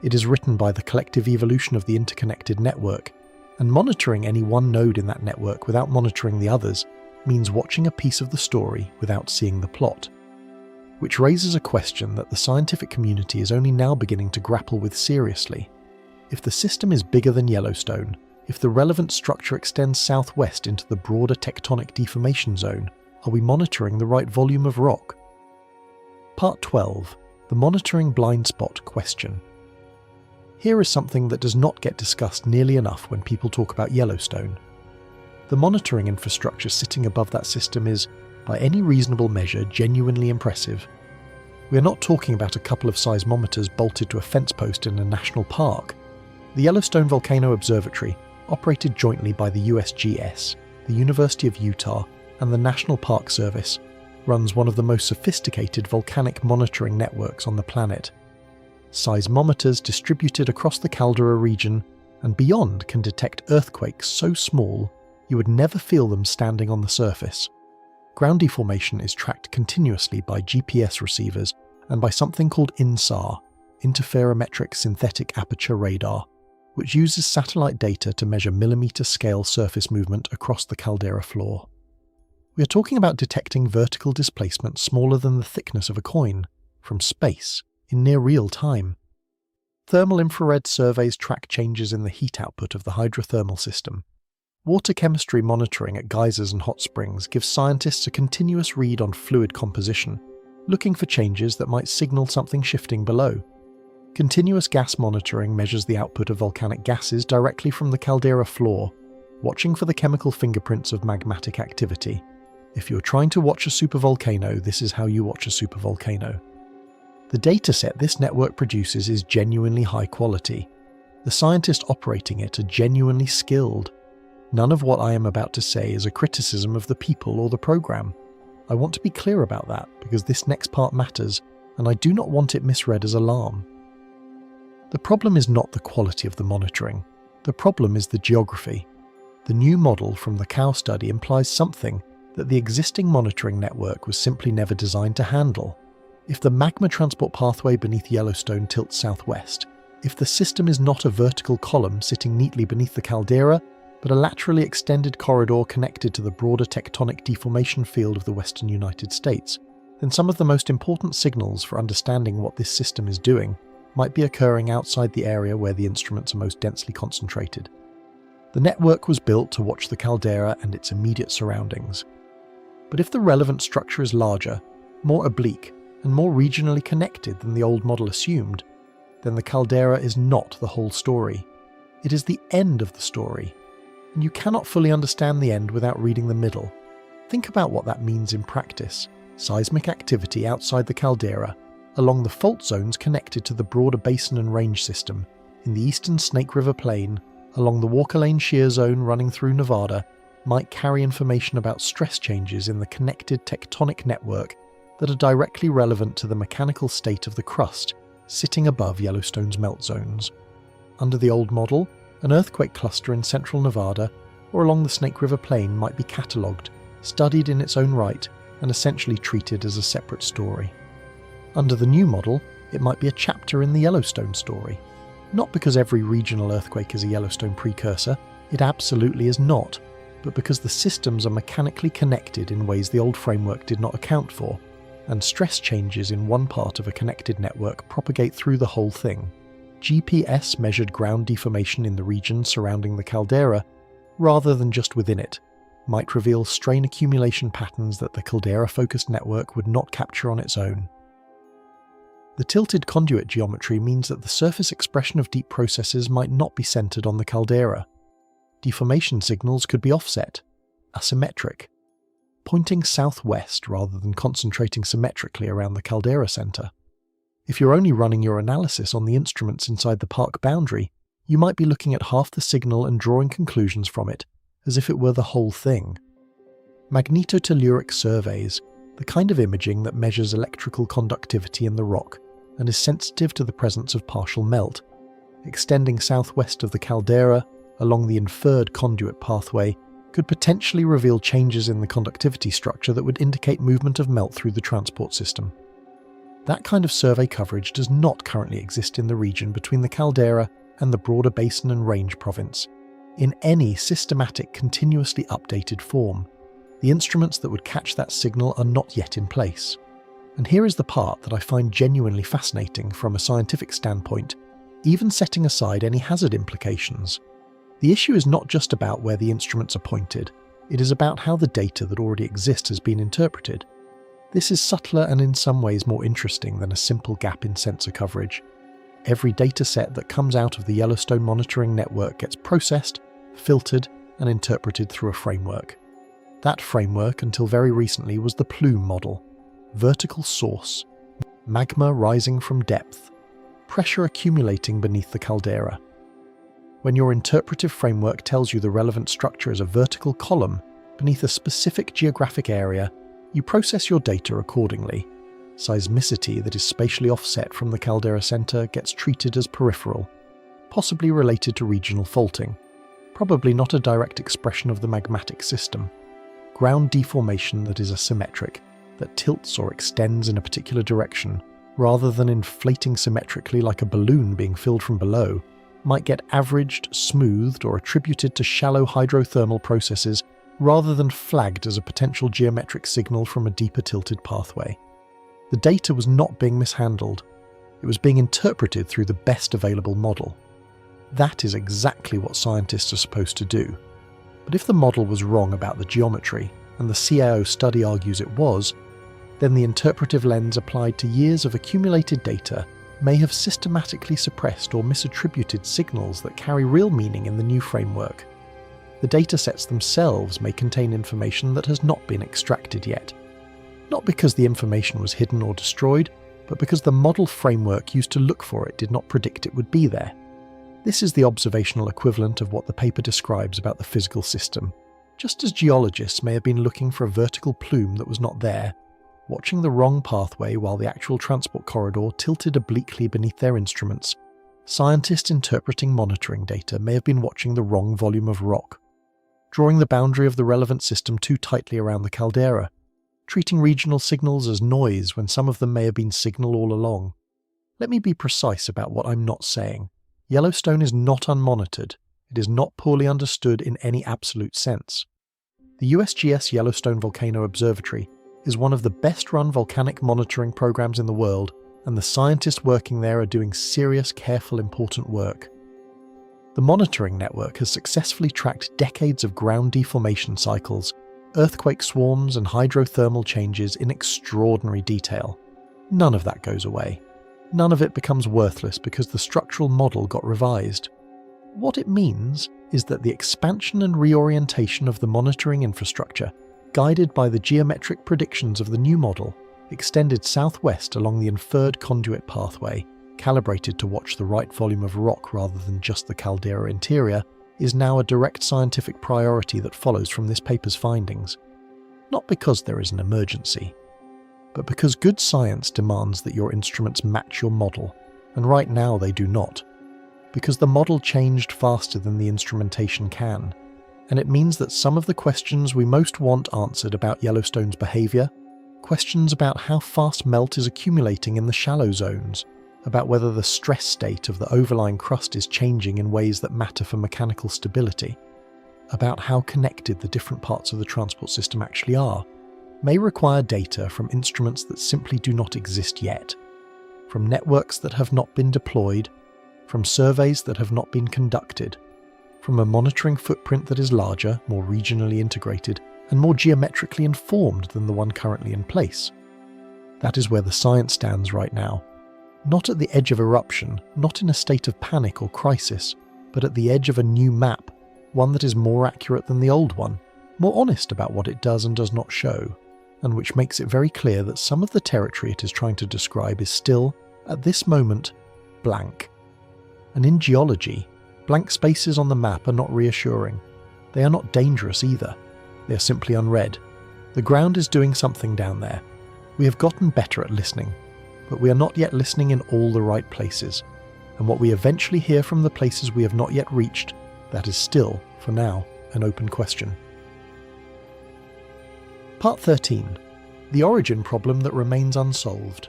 It is written by the collective evolution of the interconnected network, and monitoring any one node in that network without monitoring the others means watching a piece of the story without seeing the plot. Which raises a question that the scientific community is only now beginning to grapple with seriously. If the system is bigger than Yellowstone, if the relevant structure extends southwest into the broader tectonic deformation zone, are we monitoring the right volume of rock? Part 12. The monitoring blind spot question. Here is something that does not get discussed nearly enough when people talk about Yellowstone. The monitoring infrastructure sitting above that system is, by any reasonable measure, genuinely impressive. We are not talking about a couple of seismometers bolted to a fence post in a national park. The Yellowstone Volcano Observatory, operated jointly by the USGS, the University of Utah, and the National Park Service, runs one of the most sophisticated volcanic monitoring networks on the planet. Seismometers distributed across the caldera region and beyond can detect earthquakes so small you would never feel them standing on the surface. Ground deformation is tracked continuously by GPS receivers and by something called INSAR, Interferometric Synthetic Aperture Radar, which uses satellite data to measure millimeter-scale surface movement across the caldera floor. We are talking about detecting vertical displacement smaller than the thickness of a coin, from space, in near real time. Thermal infrared surveys track changes in the heat output of the hydrothermal system. Water chemistry monitoring at geysers and hot springs gives scientists a continuous read on fluid composition, looking for changes that might signal something shifting below. Continuous gas monitoring measures the output of volcanic gases directly from the caldera floor, watching for the chemical fingerprints of magmatic activity. If you're trying to watch a supervolcano, this is how you watch a supervolcano. The dataset this network produces is genuinely high quality. The scientists operating it are genuinely skilled. None of what I am about to say is a criticism of the people or the program. I want to be clear about that because this next part matters, and I do not want it misread as alarm. The problem is not the quality of the monitoring. The problem is the geography. The new model from the cow study implies something that the existing monitoring network was simply never designed to handle. If the magma transport pathway beneath Yellowstone tilts southwest, if the system is not a vertical column sitting neatly beneath the caldera, but a laterally extended corridor connected to the broader tectonic deformation field of the western United States, then some of the most important signals for understanding what this system is doing might be occurring outside the area where the instruments are most densely concentrated. The network was built to watch the caldera and its immediate surroundings. But if the relevant structure is larger, more oblique, and more regionally connected than the old model assumed, then the caldera is not the whole story. It is the end of the story, and you cannot fully understand the end without reading the middle. Think about what that means in practice. Seismic activity outside the caldera, along the fault zones connected to the broader basin and range system, in the eastern Snake River Plain, along the Walker Lane Shear Zone running through Nevada, might carry information about stress changes in the connected tectonic network that are directly relevant to the mechanical state of the crust sitting above Yellowstone's melt zones. Under the old model, an earthquake cluster in central Nevada or along the Snake River Plain might be catalogued, studied in its own right, and essentially treated as a separate story. Under the new model, it might be a chapter in the Yellowstone story. Not because every regional earthquake is a Yellowstone precursor, it absolutely is not, but because the systems are mechanically connected in ways the old framework did not account for, and stress changes in one part of a connected network propagate through the whole thing. GPS measured ground deformation in the region surrounding the caldera, rather than just within it, might reveal strain accumulation patterns that the caldera-focused network would not capture on its own. The tilted conduit geometry means that the surface expression of deep processes might not be centered on the caldera. Deformation signals could be offset, asymmetric, pointing southwest rather than concentrating symmetrically around the caldera center. If you're only running your analysis on the instruments inside the park boundary, you might be looking at half the signal and drawing conclusions from it, as if it were the whole thing. Magnetotelluric surveys, the kind of imaging that measures electrical conductivity in the rock and is sensitive to the presence of partial melt, extending southwest of the caldera along the inferred conduit pathway, could potentially reveal changes in the conductivity structure that would indicate movement of melt through the transport system. That kind of survey coverage does not currently exist in the region between the caldera and the broader basin and range province, in any systematic, continuously updated form. The instruments that would catch that signal are not yet in place. And here is the part that I find genuinely fascinating from a scientific standpoint, even setting aside any hazard implications. The issue is not just about where the instruments are pointed, it is about how the data that already exists has been interpreted. This is subtler and in some ways more interesting than a simple gap in sensor coverage. Every data set that comes out of the Yellowstone monitoring network gets processed, filtered, and interpreted through a framework. That framework, until very recently, was the plume model. Vertical source, magma rising from depth, pressure accumulating beneath the caldera. When your interpretive framework tells you the relevant structure is a vertical column beneath a specific geographic area, you process your data accordingly. Seismicity that is spatially offset from the caldera center gets treated as peripheral, possibly related to regional faulting, probably not a direct expression of the magmatic system. Ground deformation that is asymmetric, that tilts or extends in a particular direction, rather than inflating symmetrically like a balloon being filled from below, might get averaged, smoothed, or attributed to shallow hydrothermal processes rather than flagged as a potential geometric signal from a deeper tilted pathway. The data was not being mishandled. It was being interpreted through the best available model. That is exactly what scientists are supposed to do. But if the model was wrong about the geometry, and the CAO study argues it was, then the interpretive lens applied to years of accumulated data may have systematically suppressed or misattributed signals that carry real meaning in the new framework. The datasets themselves may contain information that has not been extracted yet. Not because the information was hidden or destroyed, but because the model framework used to look for it did not predict it would be there. This is the observational equivalent of what the paper describes about the physical system. Just as geologists may have been looking for a vertical plume that was not there, watching the wrong pathway while the actual transport corridor tilted obliquely beneath their instruments, scientists interpreting monitoring data may have been watching the wrong volume of rock, drawing the boundary of the relevant system too tightly around the caldera, treating regional signals as noise when some of them may have been signal all along. Let me be precise about what I'm not saying. Yellowstone is not unmonitored. It is not poorly understood in any absolute sense. The USGS Yellowstone Volcano Observatory is one of the best-run volcanic monitoring programs in the world, and the scientists working there are doing serious, careful, important work. The monitoring network has successfully tracked decades of ground deformation cycles, earthquake swarms and hydrothermal changes in extraordinary detail. None of that goes away. None of it becomes worthless because the structural model got revised. What it means is that the expansion and reorientation of the monitoring infrastructure, guided by the geometric predictions of the new model, extended southwest along the inferred conduit pathway, calibrated to watch the right volume of rock rather than just the caldera interior, is now a direct scientific priority that follows from this paper's findings. Not because there is an emergency, but because good science demands that your instruments match your model, and right now they do not. Because the model changed faster than the instrumentation can, and it means that some of the questions we most want answered about Yellowstone's behaviour, questions about how fast melt is accumulating in the shallow zones, about whether the stress state of the overlying crust is changing in ways that matter for mechanical stability, about how connected the different parts of the transport system actually are, may require data from instruments that simply do not exist yet, from networks that have not been deployed, from surveys that have not been conducted, from a monitoring footprint that is larger, more regionally integrated, and more geometrically informed than the one currently in place. That is where the science stands right now. Not at the edge of eruption, not in a state of panic or crisis, but at the edge of a new map, one that is more accurate than the old one, more honest about what it does and does not show, and which makes it very clear that some of the territory it is trying to describe is still, at this moment, blank. And in geology, blank spaces on the map are not reassuring. They are not dangerous either. They are simply unread. The ground is doing something down there. We have gotten better at listening, but we are not yet listening in all the right places. And what we eventually hear from the places we have not yet reached, that is still, for now, an open question. Part 13. The origin problem that remains unsolved.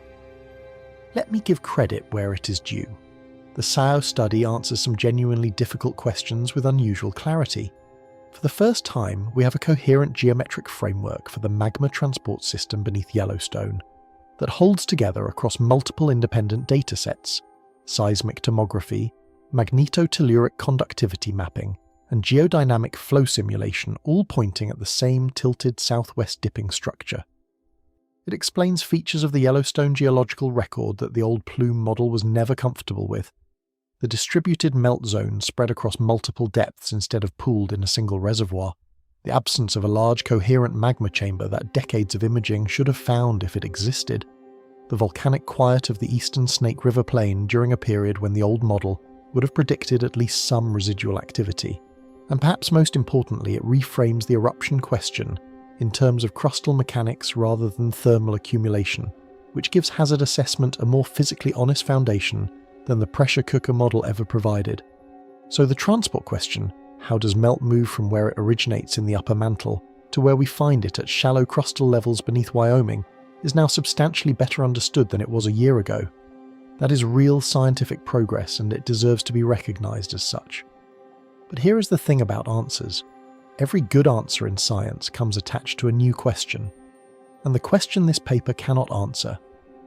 Let me give credit where it is due. The SAO study answers some genuinely difficult questions with unusual clarity. For the first time, we have a coherent geometric framework for the magma transport system beneath Yellowstone that holds together across multiple independent datasets: seismic tomography, magnetotelluric conductivity mapping, and geodynamic flow simulation, all pointing at the same tilted southwest dipping structure. It explains features of the Yellowstone geological record that the old plume model was never comfortable with. The distributed melt zones spread across multiple depths instead of pooled in a single reservoir. The absence of a large coherent magma chamber that decades of imaging should have found if it existed. The volcanic quiet of the eastern Snake River Plain during a period when the old model would have predicted at least some residual activity. And perhaps most importantly, it reframes the eruption question in terms of crustal mechanics rather than thermal accumulation, which gives hazard assessment a more physically honest foundation than the pressure cooker model ever provided. So the transport question, how does melt move from where it originates in the upper mantle to where we find it at shallow crustal levels beneath Wyoming, is now substantially better understood than it was a year ago. That is real scientific progress, and it deserves to be recognized as such. But here is the thing about answers. Every good answer in science comes attached to a new question. And the question this paper cannot answer,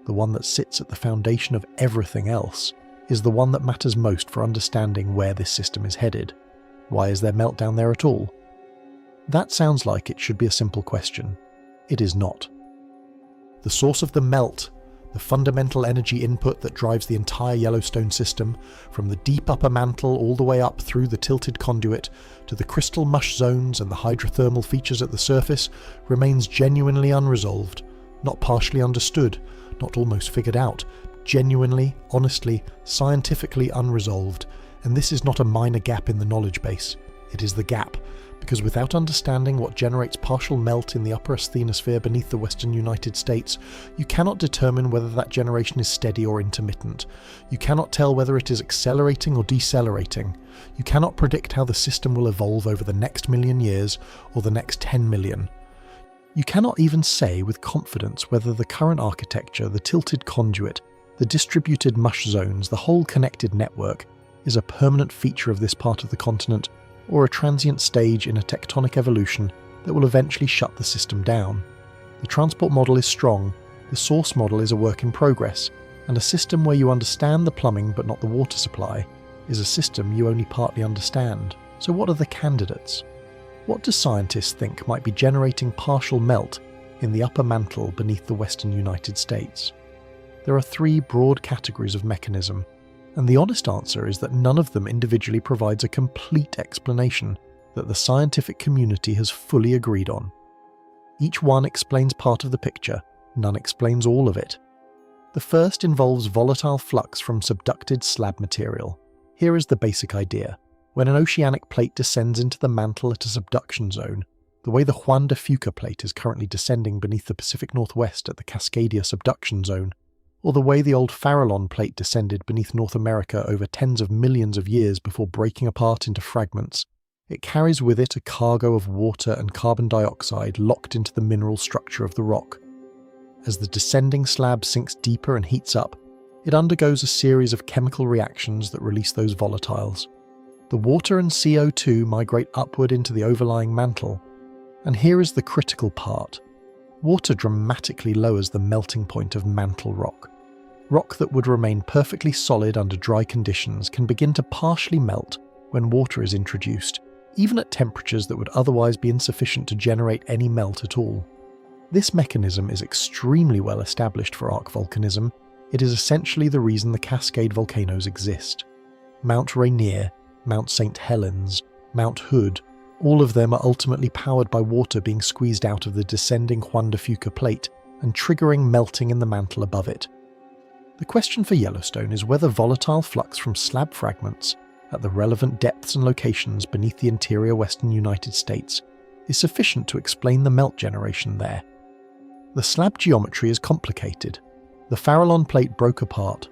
the one that sits at the foundation of everything else, is the one that matters most for understanding where this system is headed. Why is there meltdown there at all? That sounds like it should be a simple question. It is not. The source of the melt, the fundamental energy input that drives the entire Yellowstone system, from the deep upper mantle all the way up through the tilted conduit to the crystal mush zones and the hydrothermal features at the surface, remains genuinely unresolved, not partially understood, not almost figured out, genuinely, honestly, scientifically unresolved, and this is not a minor gap in the knowledge base. It is the gap, because without understanding what generates partial melt in the upper asthenosphere beneath the western United States, you cannot determine whether that generation is steady or intermittent. You cannot tell whether it is accelerating or decelerating. You cannot predict how the system will evolve over the next million years or the next 10 million. You cannot even say with confidence whether the current architecture, the tilted conduit, the distributed mush zones, the whole connected network, is a permanent feature of this part of the continent, or a transient stage in a tectonic evolution that will eventually shut the system down. The transport model is strong, the source model is a work in progress, and a system where you understand the plumbing but not the water supply is a system you only partly understand. So what are the candidates? What do scientists think might be generating partial melt in the upper mantle beneath the western United States? There are three broad categories of mechanism, and the honest answer is that none of them individually provides a complete explanation that the scientific community has fully agreed on. Each one explains part of the picture, none explains all of it. The first involves volatile flux from subducted slab material. Here is the basic idea. When an oceanic plate descends into the mantle at a subduction zone, the way the Juan de Fuca plate is currently descending beneath the Pacific Northwest at the Cascadia subduction zone, or the way the old Farallon plate descended beneath North America over tens of millions of years before breaking apart into fragments, it carries with it a cargo of water and carbon dioxide locked into the mineral structure of the rock. As the descending slab sinks deeper and heats up, it undergoes a series of chemical reactions that release those volatiles. The water and CO2 migrate upward into the overlying mantle, and here is the critical part. Water dramatically lowers the melting point of mantle rock. Rock that would remain perfectly solid under dry conditions can begin to partially melt when water is introduced, even at temperatures that would otherwise be insufficient to generate any melt at all. This mechanism is extremely well established for arc volcanism. It is essentially the reason the Cascade volcanoes exist. Mount Rainier, Mount St. Helens, Mount Hood, all of them are ultimately powered by water being squeezed out of the descending Juan de Fuca plate and triggering melting in the mantle above it. The question for Yellowstone is whether volatile flux from slab fragments at the relevant depths and locations beneath the interior western United States is sufficient to explain the melt generation there. The slab geometry is complicated. The Farallon plate broke apart.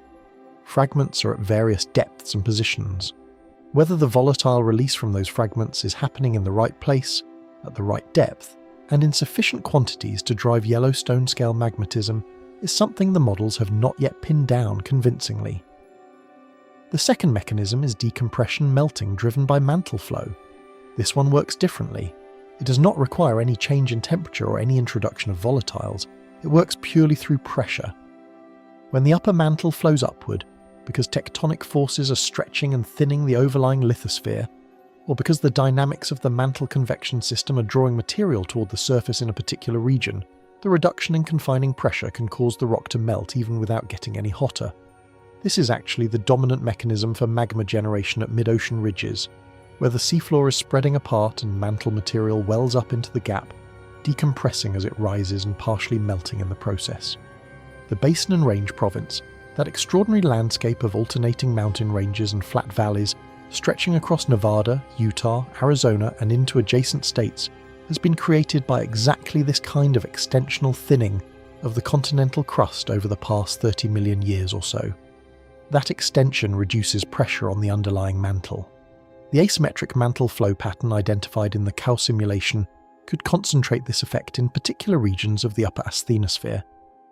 Fragments are at various depths and positions. Whether the volatile release from those fragments is happening in the right place, at the right depth, and in sufficient quantities to drive Yellowstone-scale magmatism is something the models have not yet pinned down convincingly. The second mechanism is decompression melting driven by mantle flow. This one works differently. It does not require any change in temperature or any introduction of volatiles. It works purely through pressure. When the upper mantle flows upward, because tectonic forces are stretching and thinning the overlying lithosphere, or because the dynamics of the mantle convection system are drawing material toward the surface in a particular region, the reduction in confining pressure can cause the rock to melt even without getting any hotter. This is actually the dominant mechanism for magma generation at mid-ocean ridges, where the seafloor is spreading apart and mantle material wells up into the gap, decompressing as it rises and partially melting in the process. The Basin and Range Province, that extraordinary landscape of alternating mountain ranges and flat valleys stretching across Nevada, Utah, Arizona and into adjacent states, has been created by exactly this kind of extensional thinning of the continental crust over the past 30 million years or so. That extension reduces pressure on the underlying mantle. The asymmetric mantle flow pattern identified in the cow simulation could concentrate this effect in particular regions of the upper asthenosphere,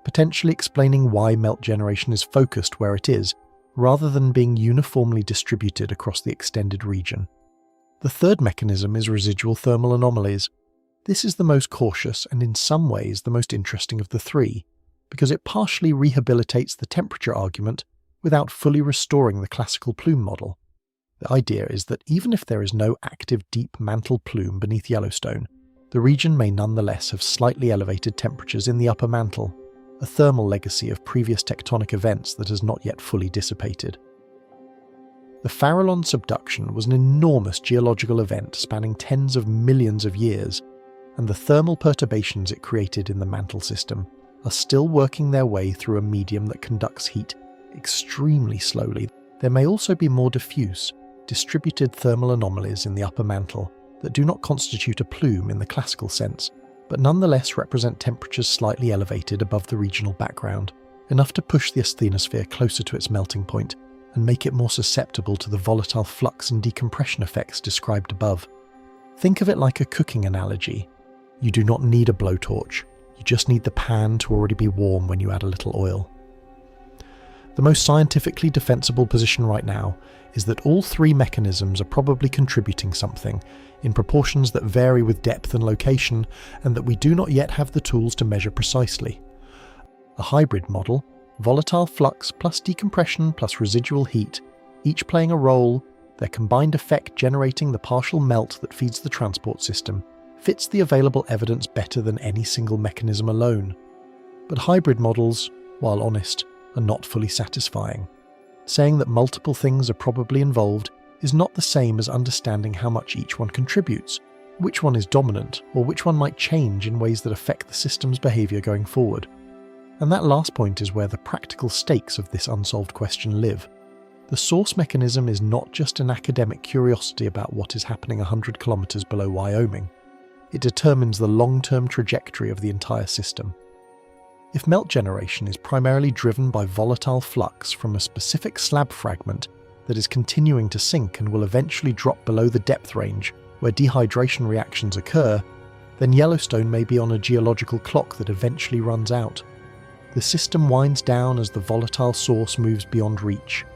potentially explaining why melt generation is focused where it is, rather than being uniformly distributed across the extended region. The third mechanism is residual thermal anomalies. This is the most cautious and in some ways the most interesting of the three, because it partially rehabilitates the temperature argument without fully restoring the classical plume model. The idea is that even if there is no active deep mantle plume beneath Yellowstone, the region may nonetheless have slightly elevated temperatures in the upper mantle, a thermal legacy of previous tectonic events that has not yet fully dissipated. The Farallon subduction was an enormous geological event spanning tens of millions of years, and the thermal perturbations it created in the mantle system are still working their way through a medium that conducts heat extremely slowly. There may also be more diffuse, distributed thermal anomalies in the upper mantle that do not constitute a plume in the classical sense, but nonetheless represent temperatures slightly elevated above the regional background, enough to push the asthenosphere closer to its melting point and make it more susceptible to the volatile flux and decompression effects described above. Think of it like a cooking analogy. You do not need a blowtorch, you just need the pan to already be warm when you add a little oil. The most scientifically defensible position right now is that all three mechanisms are probably contributing something in proportions that vary with depth and location, and that we do not yet have the tools to measure precisely. A hybrid model, volatile flux plus decompression plus residual heat, each playing a role, their combined effect generating the partial melt that feeds the transport system, fits the available evidence better than any single mechanism alone. But hybrid models, while honest, are not fully satisfying. Saying that multiple things are probably involved is not the same as understanding how much each one contributes, which one is dominant, or which one might change in ways that affect the system's behaviour going forward. And that last point is where the practical stakes of this unsolved question live. The source mechanism is not just an academic curiosity about what is happening 100 kilometres below Wyoming. It determines the long-term trajectory of the entire system. If melt generation is primarily driven by volatile flux from a specific slab fragment that is continuing to sink and will eventually drop below the depth range where dehydration reactions occur, then Yellowstone may be on a geological clock that eventually runs out. The system winds down as the volatile source moves beyond reach.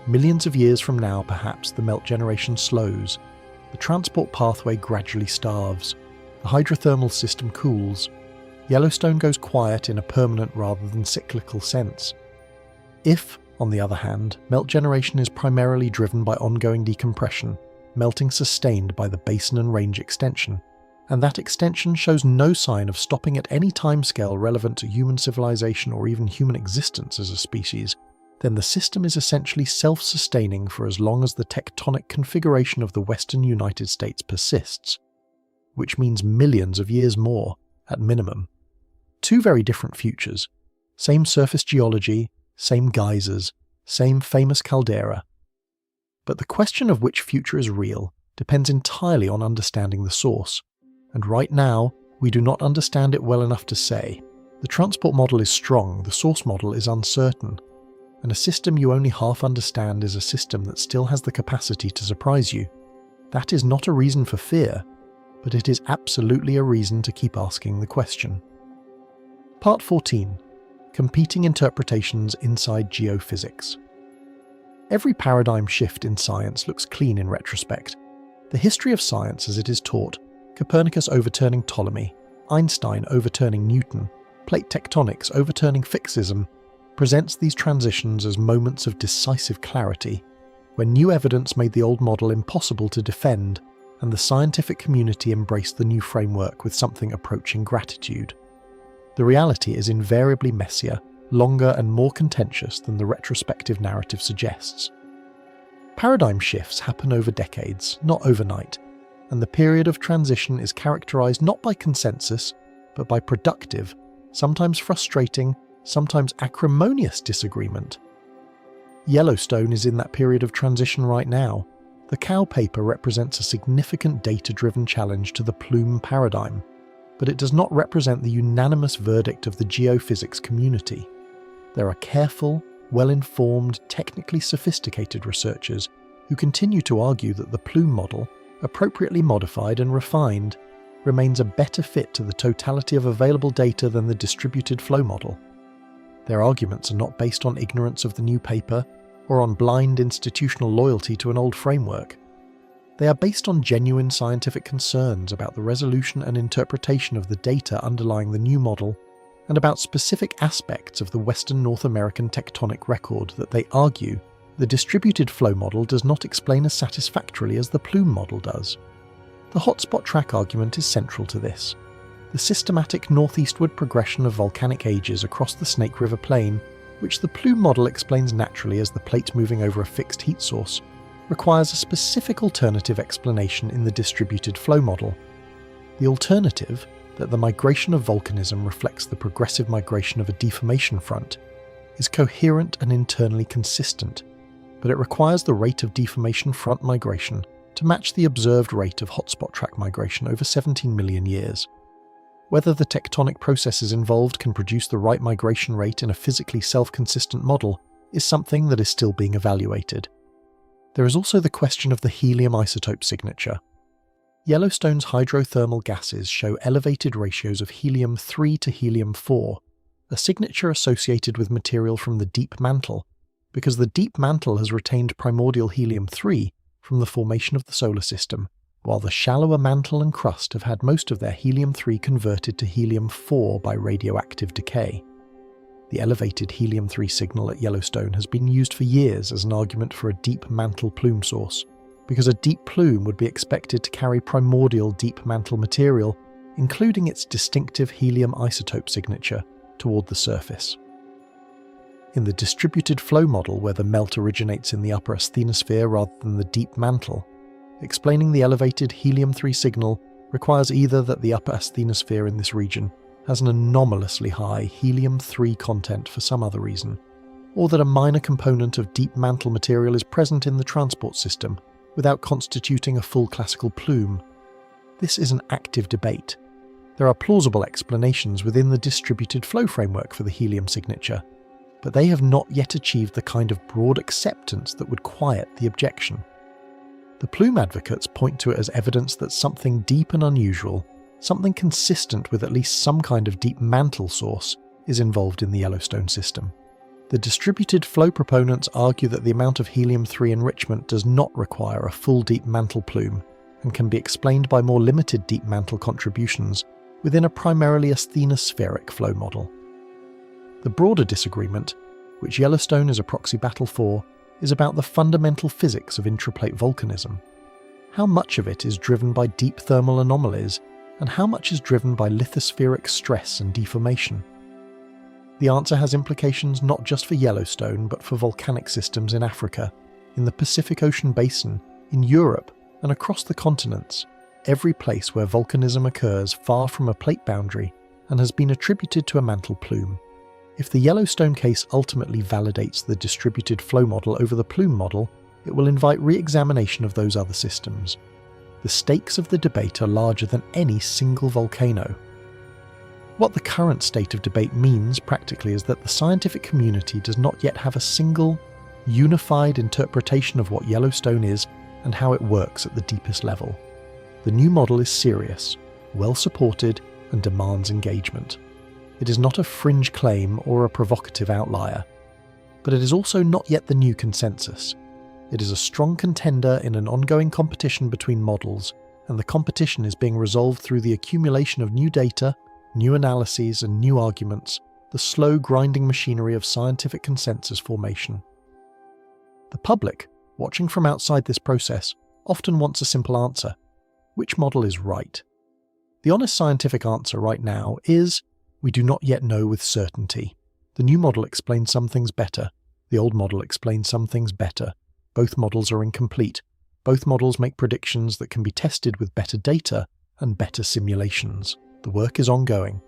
Millions of years from now, perhaps, the melt generation slows, the transport pathway gradually starves, the hydrothermal system cools. Yellowstone goes quiet in a permanent rather than cyclical sense. If, on the other hand, melt generation is primarily driven by ongoing decompression, melting sustained by the basin and range extension, and that extension shows no sign of stopping at any timescale relevant to human civilization or even human existence as a species, then the system is essentially self-sustaining for as long as the tectonic configuration of the western United States persists, which means millions of years more, at minimum. Two very different futures. Same surface geology, same geysers, same famous caldera. But the question of which future is real depends entirely on understanding the source. And right now, we do not understand it well enough to say. The transport model is strong, the source model is uncertain. And a system you only half understand is a system that still has the capacity to surprise you. That is not a reason for fear, but it is absolutely a reason to keep asking the question. Part 14. Competing interpretations inside geophysics. Every paradigm shift in science looks clean in retrospect. The history of science as it is taught, Copernicus overturning Ptolemy, Einstein overturning Newton, plate tectonics overturning fixism, presents these transitions as moments of decisive clarity, when new evidence made the old model impossible to defend, and the scientific community embraced the new framework with something approaching gratitude. The reality is invariably messier, longer and more contentious than the retrospective narrative suggests. Paradigm shifts happen over decades, not overnight, and the period of transition is characterized not by consensus, but by productive, sometimes frustrating, sometimes acrimonious disagreement. Yellowstone is in that period of transition right now. The cow paper represents a significant data-driven challenge to the plume paradigm, but it does not represent the unanimous verdict of the geophysics community. There are careful, well-informed, technically sophisticated researchers who continue to argue that the plume model, appropriately modified and refined, remains a better fit to the totality of available data than the distributed flow model. Their arguments are not based on ignorance of the new paper or on blind institutional loyalty to an old framework. They are based on genuine scientific concerns about the resolution and interpretation of the data underlying the new model, and about specific aspects of the Western North American tectonic record that they argue the distributed flow model does not explain as satisfactorily as the plume model does. The hotspot track argument is central to this. The systematic northeastward progression of volcanic ages across the Snake River Plain, which the plume model explains naturally as the plate moving over a fixed heat source, requires a specific alternative explanation in the distributed flow model. The alternative, that the migration of volcanism reflects the progressive migration of a deformation front, is coherent and internally consistent. but it requires the rate of deformation front migration to match the observed rate of hotspot track migration over 17 million years. Whether the tectonic processes involved can produce the right migration rate in a physically self-consistent model is something that is still being evaluated. There is also the question of the helium isotope signature. Yellowstone's hydrothermal gases show elevated ratios of helium-3 to helium-4, a signature associated with material from the deep mantle, because the deep mantle has retained primordial helium-3 from the formation of the solar system, while the shallower mantle and crust have had most of their helium-3 converted to helium-4 by radioactive decay. The elevated helium-3 signal at Yellowstone has been used for years as an argument for a deep mantle plume source, because a deep plume would be expected to carry primordial deep mantle material, including its distinctive helium isotope signature, toward the surface. In the distributed flow model, where the melt originates in the upper asthenosphere rather than the deep mantle, explaining the elevated helium-3 signal requires either that the upper asthenosphere in this region has an anomalously high helium-3 content for some other reason, or that a minor component of deep mantle material is present in the transport system without constituting a full classical plume. This is an active debate. There are plausible explanations within the distributed flow framework for the helium signature, but they have not yet achieved the kind of broad acceptance that would quiet the objection. The plume advocates point to it as evidence that something deep and unusual, something consistent with at least some kind of deep mantle source, is involved in the Yellowstone system. The distributed flow proponents argue that the amount of helium-3 enrichment does not require a full deep mantle plume, and can be explained by more limited deep mantle contributions within a primarily asthenospheric flow model. The broader disagreement, which Yellowstone is a proxy battle for, is about the fundamental physics of intraplate volcanism. How much of it is driven by deep thermal anomalies, and how much is driven by lithospheric stress and deformation? The answer has implications not just for Yellowstone, but for volcanic systems in Africa, in the Pacific Ocean basin, in Europe, and across the continents, every place where volcanism occurs far from a plate boundary and has been attributed to a mantle plume. If the Yellowstone case ultimately validates the distributed flow model over the plume model, it will invite re-examination of those other systems. The stakes of the debate are larger than any single volcano. What the current state of debate means practically is that the scientific community does not yet have a single, unified interpretation of what Yellowstone is and how it works at the deepest level. The new model is serious, well supported, and demands engagement. It is not a fringe claim or a provocative outlier, but it is also not yet the new consensus. It is a strong contender in an ongoing competition between models, and the competition is being resolved through the accumulation of new data, new analyses, and new arguments, the slow grinding machinery of scientific consensus formation. The public, watching from outside this process, often wants a simple answer. Which model is right? The honest scientific answer right now is, we do not yet know with certainty. The new model explains some things better. The old model explains some things better. Both models are incomplete. Both models make predictions that can be tested with better data and better simulations. The work is ongoing.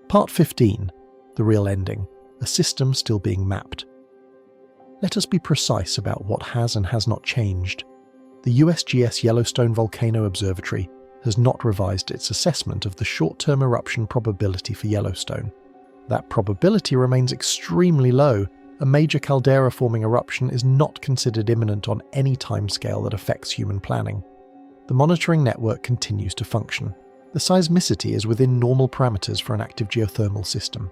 Part 15. The real ending. A system still being mapped. Let us be precise about what has and has not changed. The USGS Yellowstone Volcano Observatory has not revised its assessment of the short-term eruption probability for Yellowstone. That probability remains extremely low. A major caldera-forming eruption is not considered imminent on any timescale that affects human planning. The monitoring network continues to function. The seismicity is within normal parameters for an active geothermal system.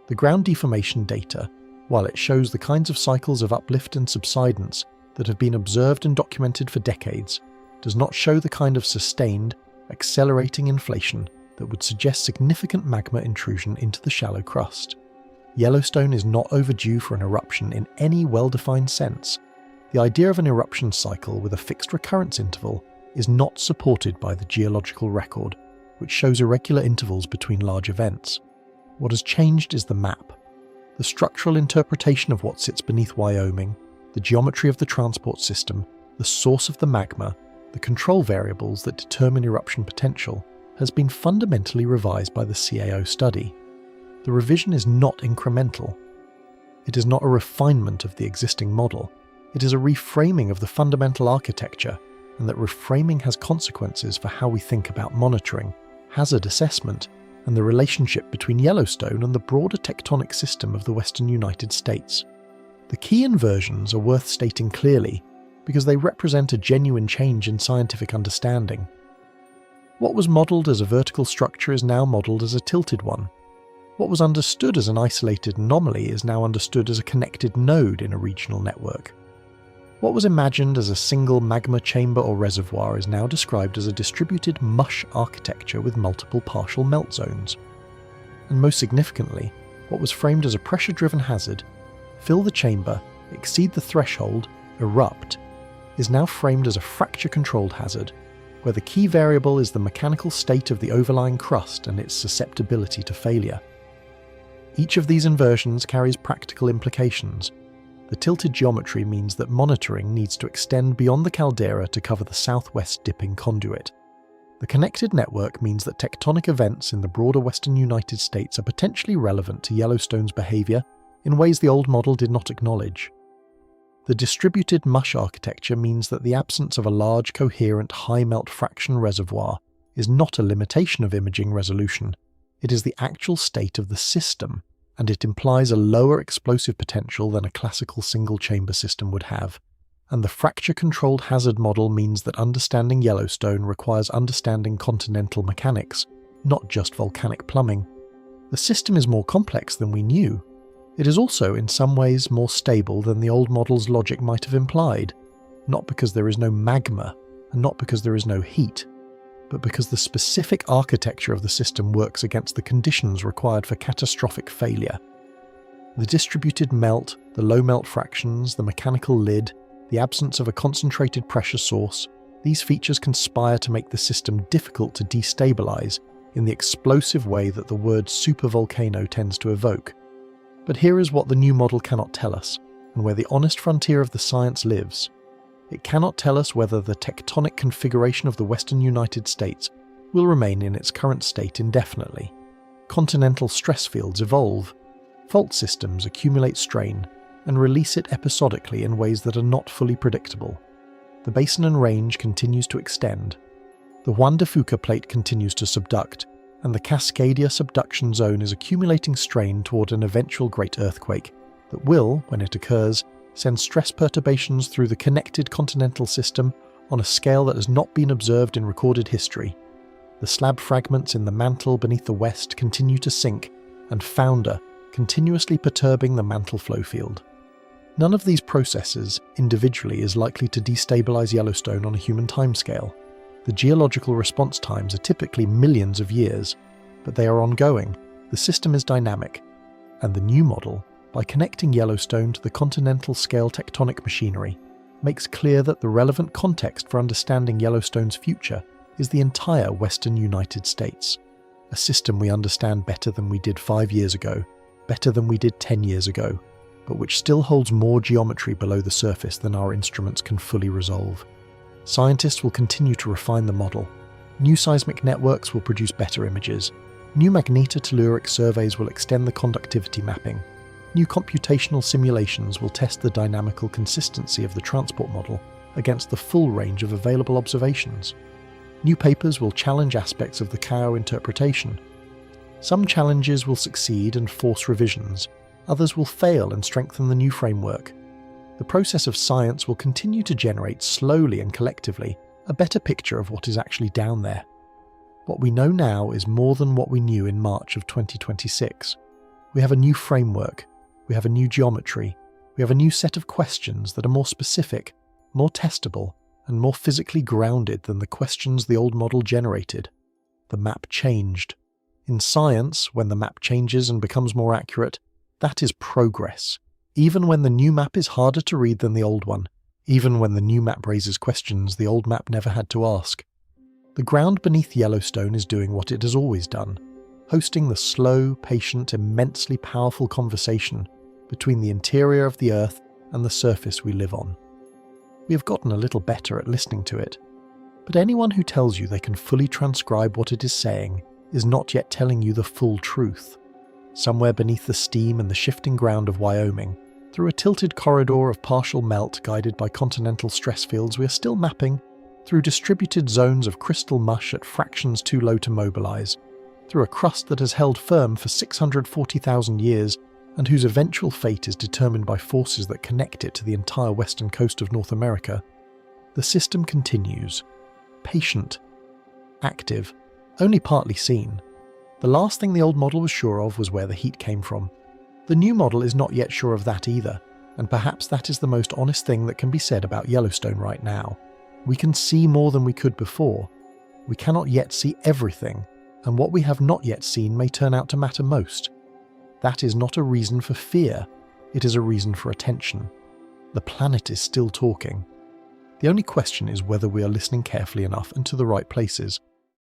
The ground deformation data, while it shows the kinds of cycles of uplift and subsidence that have been observed and documented for decades, does not show the kind of sustained, accelerating inflation that would suggest significant magma intrusion into the shallow crust. Yellowstone is not overdue for an eruption in any well-defined sense. The idea of an eruption cycle with a fixed recurrence interval is not supported by the geological record, which shows irregular intervals between large events. What has changed is the map. The structural interpretation of what sits beneath Wyoming, the geometry of the transport system, the source of the magma, the control variables that determine eruption potential, has been fundamentally revised by the CAO study. The revision is not incremental. It is not a refinement of the existing model. It is a reframing of the fundamental architecture, and that reframing has consequences for how we think about monitoring, hazard assessment, and the relationship between Yellowstone and the broader tectonic system of the western United States. The key inversions are worth stating clearly because they represent a genuine change in scientific understanding. What was modelled as a vertical structure is now modelled as a tilted one. What was understood as an isolated anomaly is now understood as a connected node in a regional network. What was imagined as a single magma chamber or reservoir is now described as a distributed mush architecture with multiple partial melt zones. And most significantly, what was framed as a pressure-driven hazard, fill the chamber, exceed the threshold, erupt, is now framed as a fracture-controlled hazard, where the key variable is the mechanical state of the overlying crust and its susceptibility to failure. Each of these inversions carries practical implications. The tilted geometry means that monitoring needs to extend beyond the caldera to cover the southwest dipping conduit. The connected network means that tectonic events in the broader western United States are potentially relevant to Yellowstone's behaviour in ways the old model did not acknowledge. The distributed mush architecture means that the absence of a large, coherent, high-melt fraction reservoir is not a limitation of imaging resolution. It is the actual state of the system, and it implies a lower explosive potential than a classical single-chamber system would have. And the fracture-controlled hazard model means that understanding Yellowstone requires understanding continental mechanics, not just volcanic plumbing. The system is more complex than we knew. It is also, in some ways, more stable than the old model's logic might have implied, not because there is no magma, and not because there is no heat, but because the specific architecture of the system works against the conditions required for catastrophic failure. The distributed melt, the low melt fractions, the mechanical lid, the absence of a concentrated pressure source, these features conspire to make the system difficult to destabilize in the explosive way that the word supervolcano tends to evoke. But here is what the new model cannot tell us, and where the honest frontier of the science lives. It cannot tell us whether the tectonic configuration of the western United States will remain in its current state indefinitely. Continental stress fields evolve, fault systems accumulate strain, and release it episodically in ways that are not fully predictable. The basin and range continues to extend. The Juan de Fuca plate continues to subduct, and the Cascadia subduction zone is accumulating strain toward an eventual great earthquake that will, when it occurs, send stress perturbations through the connected continental system on a scale that has not been observed in recorded history. The slab fragments in the mantle beneath the west continue to sink and founder, continuously perturbing the mantle flow field. None of these processes, individually, is likely to destabilize Yellowstone on a human timescale. The geological response times are typically millions of years, but they are ongoing. The system is dynamic, and the new model, by connecting Yellowstone to the continental scale tectonic machinery, makes clear that the relevant context for understanding Yellowstone's future is the entire western United States, a system we understand better than we did 5 years ago, better than we did 10 years ago, but which still holds more geometry below the surface than our instruments can fully resolve. Scientists will continue to refine the model. New seismic networks will produce better images. New magnetotelluric surveys will extend the conductivity mapping. New computational simulations will test the dynamical consistency of the transport model against the full range of available observations. New papers will challenge aspects of the Kao interpretation. Some challenges will succeed and force revisions. Others will fail and strengthen the new framework. The process of science will continue to generate slowly and collectively a better picture of what is actually down there. What we know now is more than what we knew in March of 2026. We have a new framework. We have a new geometry. We have a new set of questions that are more specific, more testable, and more physically grounded than the questions the old model generated. The map changed. In science, when the map changes and becomes more accurate, that is progress. Even when the new map is harder to read than the old one, even when the new map raises questions the old map never had to ask. The ground beneath Yellowstone is doing what it has always done, hosting the slow, patient, immensely powerful conversation between the interior of the Earth and the surface we live on. We have gotten a little better at listening to it, but anyone who tells you they can fully transcribe what it is saying is not yet telling you the full truth. somewhere beneath the steam and the shifting ground of Wyoming, through a tilted corridor of partial melt guided by continental stress fields, we are still mapping through distributed zones of crystal mush at fractions too low to mobilize, through a crust that has held firm for 640,000 years and whose eventual fate is determined by forces that connect it to the entire western coast of North America. The system continues. Patient. Active. Only partly seen. The last thing the old model was sure of was where the heat came from. The new model is not yet sure of that either, and perhaps that is the most honest thing that can be said about Yellowstone right now. We can see more than we could before. We cannot yet see everything, and what we have not yet seen may turn out to matter most. That is not a reason for fear, it is a reason for attention. The planet is still talking. The only question is whether we are listening carefully enough and to the right places.